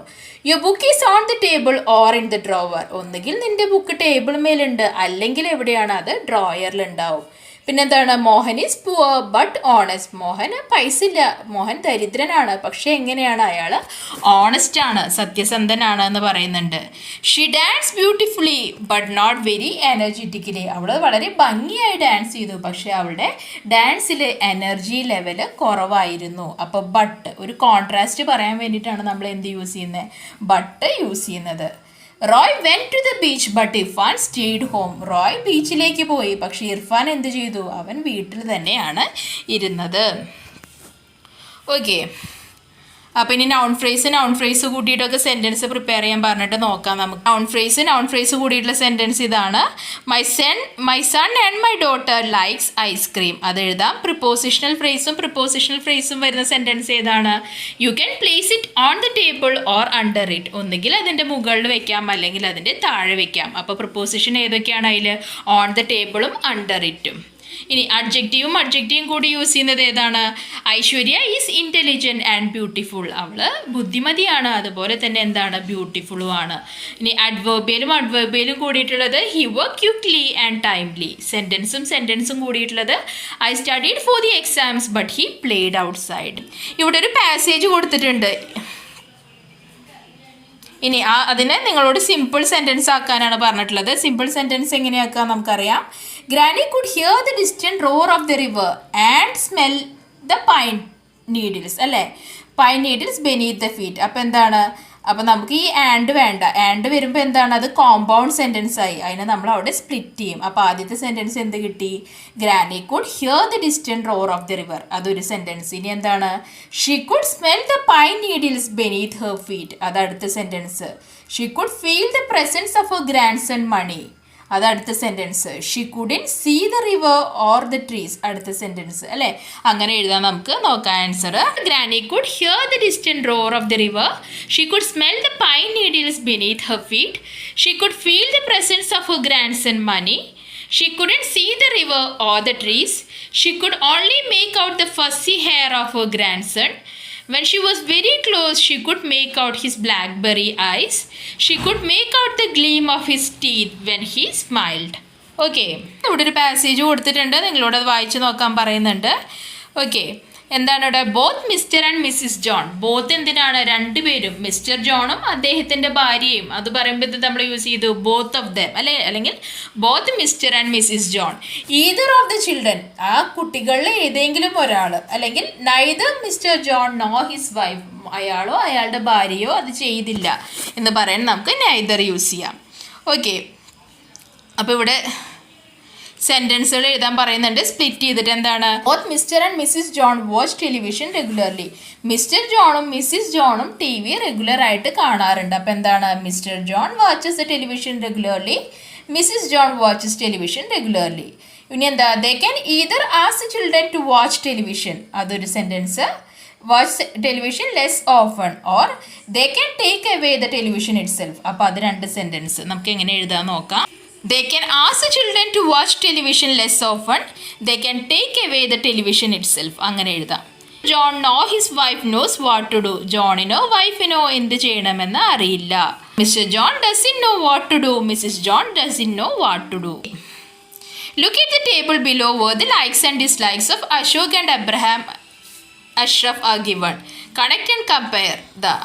Your book is on the table or in the drawer. ഒന്നുകിൽ നിൻ്റെ ബുക്ക് ടേബിൾ മേലുണ്ട്, അല്ലെങ്കിൽ എവിടെയാണ്? അത് ഡ്രോയറിലുണ്ടാവും. പിന്നെന്താണ്? Mohan is poor but honest. Mohan പൈസ ഇല്ല, മോഹൻ ദരിദ്രനാണ്, പക്ഷേ എങ്ങനെയാണ്? അയാൾ ഓണസ്റ്റ് ആണ്, സത്യസന്ധനാണ് എന്ന് പറയുന്നുണ്ട്. Xi dance beautifully but not very energetically. അവൾ വളരെ ഭംഗിയായി ഡാൻസ് ചെയ്തു, പക്ഷേ അവളുടെ ഡാൻസിൽ എനർജി ലെവല് കുറവായിരുന്നു. അപ്പോൾ ബട്ട് ഒരു കോൺട്രാസ്റ്റ് പറയാൻ വേണ്ടിയിട്ടാണ് നമ്മൾ എന്ത് യൂസ് ചെയ്യുന്നത്? ബട്ട് യൂസ് ചെയ്യുന്നത്. Roy went to the beach but Irfan stayed home. Roy ബീച്ചിലേക്ക് പോയി, പക്ഷേ ഇർഫാൻ എന്ത് ചെയ്തു? അവൻ വീട്ടിൽ തന്നെയാണ് ഇരുന്നത്. ഓക്കെ, അപ്പോൾ ഇനി നൗൺ ഫ്രേസ് കൂട്ടിയിട്ടൊക്കെ സെൻറ്റൻസ് പ്രിപ്പയർ ചെയ്യാൻ പറഞ്ഞിട്ട് നോക്കാം നമുക്ക്. നൗൺ ഫ്രേസ് കൂടിയിട്ടുള്ള സെൻറ്റൻസ് ഇതാണ്. My son and my daughter likes ice cream, അത് എഴുതാം. പ്രിപ്പോസിഷണൽ ഫ്രേസും വരുന്ന സെൻറ്റൻസ് ഏതാണ്? You can place it on the table or under it. ഒന്നുകിൽ അതിൻ്റെ മുകളിൽ വെക്കാം, അല്ലെങ്കിൽ അതിൻ്റെ താഴെ വെക്കാം. അപ്പോൾ പ്രിപ്പോസിഷൻ ഏതൊക്കെയാണ് അതിൽ? ഓൺ ദ ടേബിളും അണ്ടർ ഇറ്റും. ഇനി അഡ്ജക്റ്റീവും കൂടി യൂസ് ചെയ്യുന്നത് ഏതാണ്? Aishwarya is intelligent and beautiful. അവൾ ബുദ്ധിമതിയാണ്, അതുപോലെ തന്നെ എന്താണ്, ബ്യൂട്ടിഫുള്ളും ആണ്. ഇനി അഡ്വേർബിയലും കൂടിയിട്ടുള്ളത് he work quickly and timely. സെൻറ്റൻസും കൂടിയിട്ടുള്ളത് I studied for the exams but he played outside. ഇവിടെ ഒരു പാസേജ് കൊടുത്തിട്ടുണ്ട്. ഇനി അതിനെ നിങ്ങളോട് സിമ്പിൾ സെൻറ്റൻസ് ആക്കാനാണ് പറഞ്ഞിട്ടുള്ളത്. സിമ്പിൾ സെൻറ്റൻസ് എങ്ങനെയാക്കാം നമുക്കറിയാം. Granny could hear the distant roar of the river and smell the pine needles, അല്ലേ? Pine needles beneath the feet. അപ്പോൾ എന്താണ്? അപ്പോൾ നമുക്ക് ഈ ആൻഡ് വേണ്ട. ആൻഡ് വരുമ്പോൾ എന്താണ്? അത് കോമ്പൗണ്ട് സെൻറ്റൻസ് ആയി. അതിനെ നമ്മൾ അവിടെ സ്പ്ലിറ്റ് ചെയ്യും. അപ്പോൾ ആദ്യത്തെ സെൻറ്റൻസ് എന്ത് കിട്ടി? Granny could hear the distant roar of the river, അതൊരു സെൻറ്റൻസ്. ഇനി എന്താണ്? She could smell the pine needles beneath her feet, അത് അടുത്ത sentence. She could feel the presence of a grand son money, അത് അടുത്ത sentence. She couldn't see the river or the trees, അടുത്ത sentence, അല്ലേ? അങ്ങനെ എഴുതാം. നമുക്ക് നോക്കാം answer. Granny could hear the distant roar of the river. She could smell the pine needles beneath her feet. She could feel the presence of a grand son money. She couldn't see the river or the trees. She could only make out the fuzzy hair of her grandson. When she was very close, she could make out his blackberry eyes. She could make out the gleam of his teeth when he smiled. Okay, ഇവിടെ ഒരു passage കൊടുത്തിട്ടുണ്ട്. നിങ്ങളോട് അത് വായിച്ച് നോക്കാൻ പറയുന്നുണ്ട്. Okay, എന്താണ് ഇവിടെ? Both Mr and Mrs John. Both എന്തിനാണ്? രണ്ടുപേരും, മിസ്റ്റർ ജോണും അദ്ദേഹത്തിൻ്റെ ഭാര്യയും. അത് പറയുമ്പോൾ നമ്മൾ യൂസ് ചെയ്തു ബോത്ത് ഓഫ് ദം, അല്ലേ? അല്ലെങ്കിൽ both Mr and Mrs John. Either of the children, ആ കുട്ടികളിൽ ഏതെങ്കിലും ഒരാൾ, അല്ലെങ്കിൽ neither Mr John nor his wife, അയാളോ അയാളുടെ ഭാര്യയോ അത് ചെയ്തില്ല എന്ന് പറയാൻ നമുക്ക് നൈദർ യൂസ് ചെയ്യാം. ഓക്കെ, അപ്പോൾ ഇവിടെ സെൻറ്റൻസുകൾ എഴുതാൻ പറയുന്നുണ്ട്. സ്പ്ലിറ്റ് ചെയ്തിട്ട് എന്താണ്? Both Mr and Mrs John watch television regularly. Mr ജോണും മിസ്സിസ് ജോണും TV റെഗുലറായിട്ട് കാണാറുണ്ട്. അപ്പോൾ എന്താണ്? Mr John watches the television regularly. Mrs John watches television regularly. ഇനി എന്താ? They can either ask children to watch television, അതൊരു sentence. Watch television less often, or they can take away the television itself. അപ്പോൾ അത് രണ്ട് sentence. നമുക്ക് എങ്ങനെ എഴുതാൻ നോക്കാം. They can ask the children to watch television less often. They can take away the television itself. അങ്ങനെ എഴുതാം. John nor his wife knows what to do. ജോണിനോ വൈഫിനോ എന്ത് ചെയ്യണമെന്ന് അറിയില്ല. Mr John doesn't know what to do. Mrs John doesn't know what to do. Look at the table below where the likes and dislikes of Ashok and Ashraf are given. Connect and compare.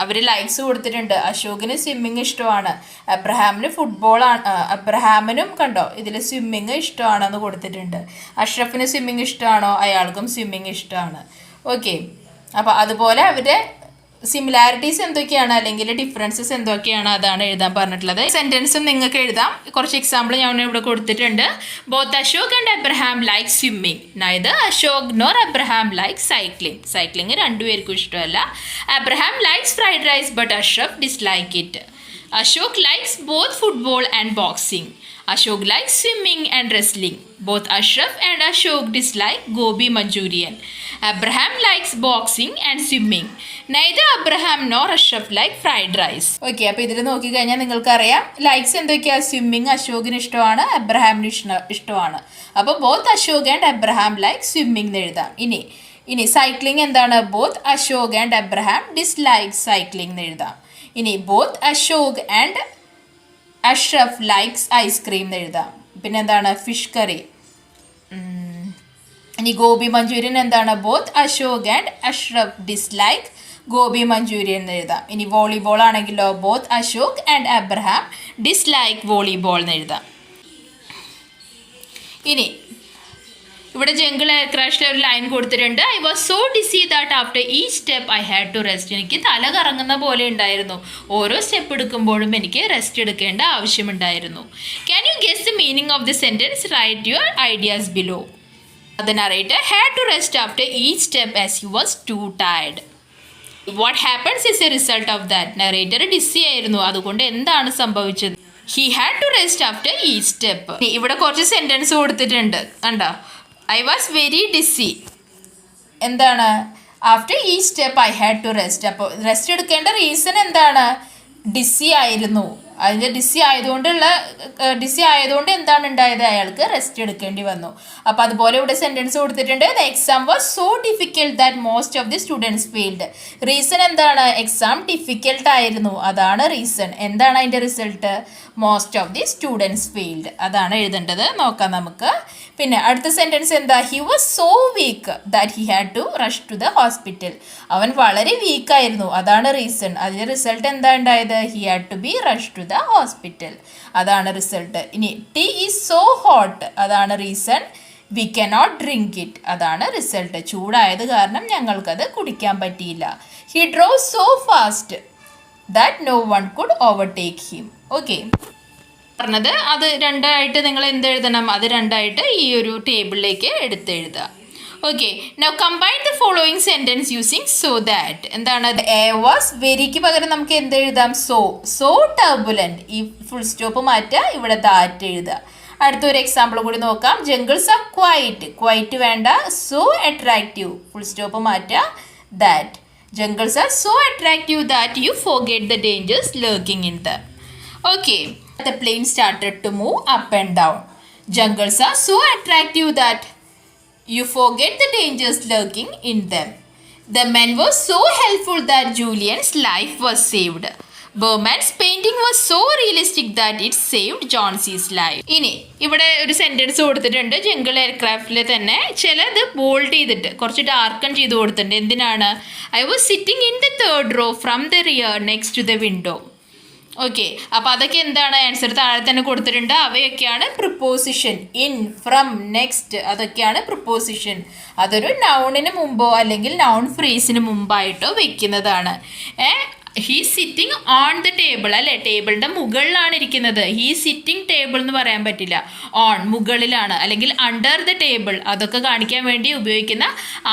Our likes കൊടുത്തിട്ടുണ്ട്. അശോകിന് swimming ഇഷ്ടമാണ്, അബ്രഹാമിനും കണ്ടോ ഇതിൽ swimming ഇഷ്ടമാണെന്ന് കൊടുത്തിട്ടുണ്ട്. അഷ്റഫിന് swimming ഇഷ്ടമാണോ? അയാൾക്കും swimming ഇഷ്ടമാണ്. Okay, അപ്പോൾ അതുപോലെ അവരുടെ സിമിലാരിറ്റീസ് എന്തൊക്കെയാണ് അല്ലെങ്കിൽ ഡിഫറൻസസ് എന്തൊക്കെയാണ് അതാണ് എഴുതാൻ പറഞ്ഞിട്ടുള്ളത്. സെൻറ്റൻസും നിങ്ങൾക്ക് എഴുതാം. കുറച്ച് എക്സാമ്പിൾ ഞാൻ ഇവിടെ കൊടുത്തിട്ടുണ്ട്. Both Ashok and Abraham like swimming. Neither Ashok nor Abraham like cycling. Cycling രണ്ടുപേർക്കും ഇഷ്ടമല്ല. Abraham likes fried rice but Ashraf dislike it. Ashok likes both football and boxing. Ashok likes swimming and wrestling. Both Ashraf and Ashok dislike gobi Manchurian. Abraham likes boxing and swimming. Neither Abraham nor Ashraf like fried rice. Okay, അപ്പോൾ ഇതിൽ നോക്കിക്കഴിഞ്ഞാൽ നിങ്ങൾക്കറിയാം likes എന്തൊക്കെയാണ്? Swimming അശോകിന് ഇഷ്ടമാണ്, അബ്രഹാമിന് ഇഷ്ടമാണ്. അപ്പോൾ both Ashok and Abraham like swimming എന്ന് എഴുതാം. ഇനി സൈക്ലിംഗ് എന്താണ്? Both Ashok and Abraham dislike cycling എന്ന് എഴുതാം. ഇനി both Ashok and Ashraf likes ice cream എന്ന് എഴുതാം. പിന്നെ എന്താണ്? Fish curry. ഇനി ഗോബി മഞ്ചൂരിയൻ എന്താണ്? Both Ashok and Ashraf dislike gobi manchurian എന്ന് എഴുതാം. ഇനി വോളിബോൾ ആണെങ്കിലോ both Ashok and Abraham dislike volleyball എന്ന് എഴുതാം. ഇനി ഇവിടെ ജംഗിൾ എയർ ക്രാഷിൽ ഒരു ലൈൻ കൊടുത്തിട്ടുണ്ട്. I was so DC that after each step I had to rest. എനിക്ക് തല കറങ്ങുന്ന പോലെ ഉണ്ടായിരുന്നു. ഓരോ സ്റ്റെപ്പ് എടുക്കുമ്പോഴും എനിക്ക് റെസ്റ്റ് എടുക്കേണ്ട ആവശ്യമുണ്ടായിരുന്നു. Can you guess the meaning of the sentence? Write your ideas below. The narrator had to rest after each step as he was too tired. What happens is a result of that. Narrator DC ആയിരുന്നു, അതുകൊണ്ട് എന്താണ് സംഭവിച്ചത്? He had to rest after each step. ഇവിടെ കുറച്ച് sentence കൊടുത്തിട്ടുണ്ട് കണ്ടോ. I was very dizzy. എന്താണ്? After each step I had to rest. അപ്പോൾ റെസ്റ്റ് എടുക്കേണ്ട റീസൺ എന്താണ്? ഡിസി ആയിരുന്നു. അതിൻ്റെ ഡിസി ആയതുകൊണ്ട് എന്താണ് ഉണ്ടായത്, അയാൾക്ക് റെസ്റ്റ് എടുക്കേണ്ടി വന്നു. അപ്പോൾ അതുപോലെ ഇവിടെ സെൻറ്റൻസ് കൊടുത്തിട്ടുണ്ട്. The exam was so difficult that most of the students failed. Reason എന്താണ്, എക്സാം ഡിഫിക്കൽട്ട് ആയിരുന്നു, അതാണ് റീസൺ. എന്താണ് അതിൻ്റെ result, most of the students failed, അതാണ് എഴുതേണ്ടത്. നോക്കാം നമുക്ക്. പിന്നെ അടുത്ത സെൻറ്റൻസ് എന്താ, he was so week that he had to rush to the hospital. അവൻ വളരെ വീക്കായിരുന്നു, അതാണ് റീസൺ. അതിൻ്റെ റിസൾട്ട് എന്താ ഉണ്ടായത്, he had to B rush to the hospital, അതാണ് റിസൾട്ട്. ഇനി ടീ ഈസ് സോ ഹോട്ട്, അതാണ് reason. We cannot drink it, അതാണ് റിസൾട്ട്. ചൂടായത് കാരണം ഞങ്ങൾക്കത് കുടിക്കാൻ പറ്റിയില്ല. He drove so fast that no one could overtake him. Okay, പറഞ്ഞത് അത് രണ്ടായിട്ട് നിങ്ങൾ എന്തെഴുതണം, അത് രണ്ടായിട്ട് ഈ ഒരു ടേബിളിലേക്ക് എടുത്തെഴുതുക. Okay, now combine the following sentence using so that. എന്താണ്, എ വാസ് വെരിക്ക് പകരം നമുക്ക് എന്തെഴുതാം, സോ ടർബുലൻറ്റ്. ഈ ഫുൾ സ്റ്റോപ്പ് മാറ്റുക, ഇവിടെ ദാറ്റ് എഴുതുക. അടുത്തൊരു എക്സാമ്പിൾ കൂടി നോക്കാം. ജംഗിൾസ് ആർ ക്വൈറ്റ് വേണ്ട, സോ അട്രാക്റ്റീവ്, ഫുൾ സ്റ്റോപ്പ് മാറ്റുക, that. Jungles are so attractive that you forget the dangers lurking in them. Okay, the plane started to move up and down. Jungles are so attractive that you forget the dangers lurking in them. The men were so helpful that Julian's life was saved. Berman's painting was so realistic that it saved Johnson's life. ഇനി ഇവിടെ ഒരു sentence കൊടുത്തിട്ടുണ്ട്. Jungle എയർക്രാഫ്റ്റിൽ തന്നെ ചിലത് bold ചെയ്തിട്ട് കുറച്ച് darken ചെയ്ത് കൊടുത്തിട്ടുണ്ട്. എന്തിനാണ്, I was sitting in the third row from the rear next to the window. Okay, അപ്പോൾ അതൊക്കെ എന്താണ്, ആൻസർ താഴെ തന്നെ കൊടുത്തിട്ടുണ്ട്. അവയൊക്കെയാണ് പ്രിപ്പോസിഷൻ. ഇൻ, ഫ്രം, നെക്സ്റ്റ്, അതൊക്കെയാണ് പ്രിപ്പോസിഷൻ. അതൊരു നൗണിന് മുമ്പോ അല്ലെങ്കിൽ നൗൺ ഫ്രേസിന് മുമ്പായിട്ടോ വെക്കുന്നതാണ്. He sitting on the table, അല്ലേ, ടേബിളിൻ്റെ മുകളിലാണ് ഇരിക്കുന്നത്. ഹീ സിറ്റിംഗ് ടേബിൾ എന്ന് പറയാൻ പറ്റില്ല, ഓൺ, മുകളിലാണ്, അല്ലെങ്കിൽ അണ്ടർ ദ ടേബിൾ, അതൊക്കെ കാണിക്കാൻ വേണ്ടി ഉപയോഗിക്കുന്ന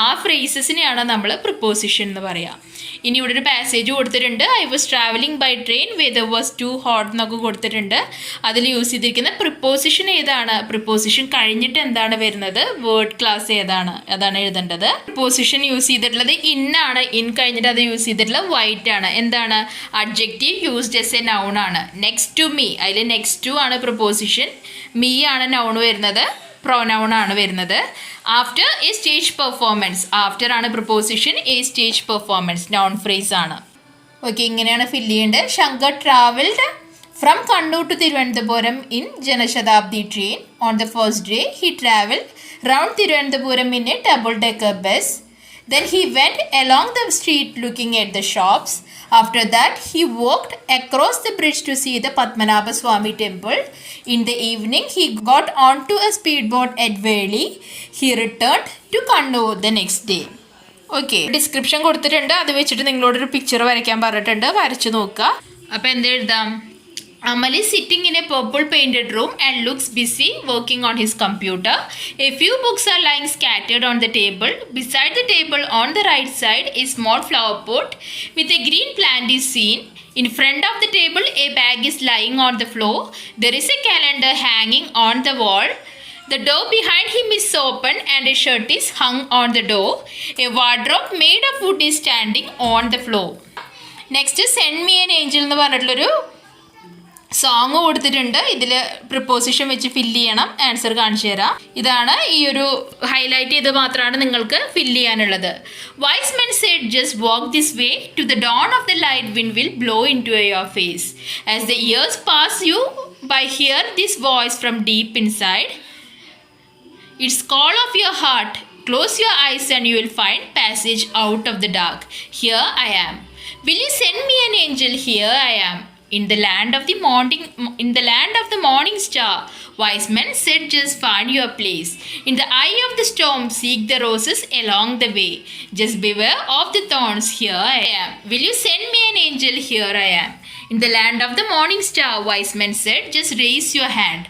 ആ ഫ്രേസസിനെയാണ് നമ്മൾ പ്രിപ്പോസിഷൻ എന്ന് പറയുക. ഇനി ഇവിടെ ഒരു പാസേജ് കൊടുത്തിട്ടുണ്ട്. I was travelling by train, weather was to hot എന്നൊക്കെ കൊടുത്തിട്ടുണ്ട്. അതിൽ യൂസ് ചെയ്തിരിക്കുന്ന പ്രിപ്പോസിഷൻ ഏതാണ്, പ്രിപ്പോസിഷൻ കഴിഞ്ഞിട്ട് എന്താണ് വരുന്നത്, വേർഡ് ക്ലാസ് ഏതാണ്, അതാണ് എഴുതേണ്ടത്. പ്രിപ്പോസിഷൻ യൂസ് ചെയ്തിട്ടുള്ളത് ഇൻ ആണ്. ഇൻ കഴിഞ്ഞിട്ട് അത് യൂസ് ചെയ്തിട്ടുള്ളത് വൈറ്റ് ആണ്. എന്താണ്, adjective used as a noun ആണ്. നെക്സ്റ്റ് ടു മീ, അതിൽ നെക്സ്റ്റ് ടു ആണ് പ്രിപ്പോസിഷൻ, മീ ആണ് നൗൺ വരുന്നത്, പ്രൊനൗൺ ആണ് വരുന്നത്. After a stage performance, after ആണ് preposition, a stage performance noun phrase ആണ്. ഓക്കെ, ഇങ്ങനെയാണ് ഫില്ല് ചെയ്യേണ്ടത്. Shankar travelled from Kannur to Thiruvananthapuram in Janshatabdi train. On the first day he travelled round Thiruvananthapuram in A double decker bus. Then he went along the street looking at the shops. After that, he walked across the bridge to see the Padmanabha Swami temple. In the evening, he got onto a speedboat at Veli. He returned to Kannur the next day. Okay, description കൊടുത്തിട്ടുണ്ട്. അത് വെച്ചിട്ട് നിങ്ങളോടൊരു picture വരയ്ക്കാൻ പറഞ്ഞിട്ടുണ്ട്. വരച്ചു നോക്കുക. അപ്പോൾ എന്തെഴുതാം, Amal is sitting in a purple painted room and looks busy working on his computer. A few books are lying scattered on the table. Beside the table on the right side, a small flower pot with a green plant is seen. In front of the table, a bag is lying on the floor. There is a calendar hanging on the wall. The door behind him is open and a shirt is hung on the door. A wardrobe made of wood is standing on the floor. Next, Send Me an Angel എന്ന് പറഞ്ഞിട്ടുള്ളൊരു song കൊടുത്തിട്ടുണ്ട്. ഇതിൽ preposition വെച്ച് fill ചെയ്യണം. Answer കാണിച്ചു തരാം. ഇതാണ് ഈ ഒരു ഹൈലൈറ്റ് ചെയ്ത് മാത്രമാണ് നിങ്ങൾക്ക് ഫില്ല് ചെയ്യാനുള്ളത്. Vice men Z just walk this way to the Don of the light wind will blow in to your face. As the years pass U by here this voice from deep inside. It's call of your heart. Close your eyes and you will find passage out of the dark. Here I am. Will you send me an angel? Here I am. In the land of the morning star, wise men said just find your place. In the eye of the storm, seek the roses along the way. Just beware of the thorns. Here I am. Will you send me an angel? Here I am. In the land of the morning star, wise men said just raise your hand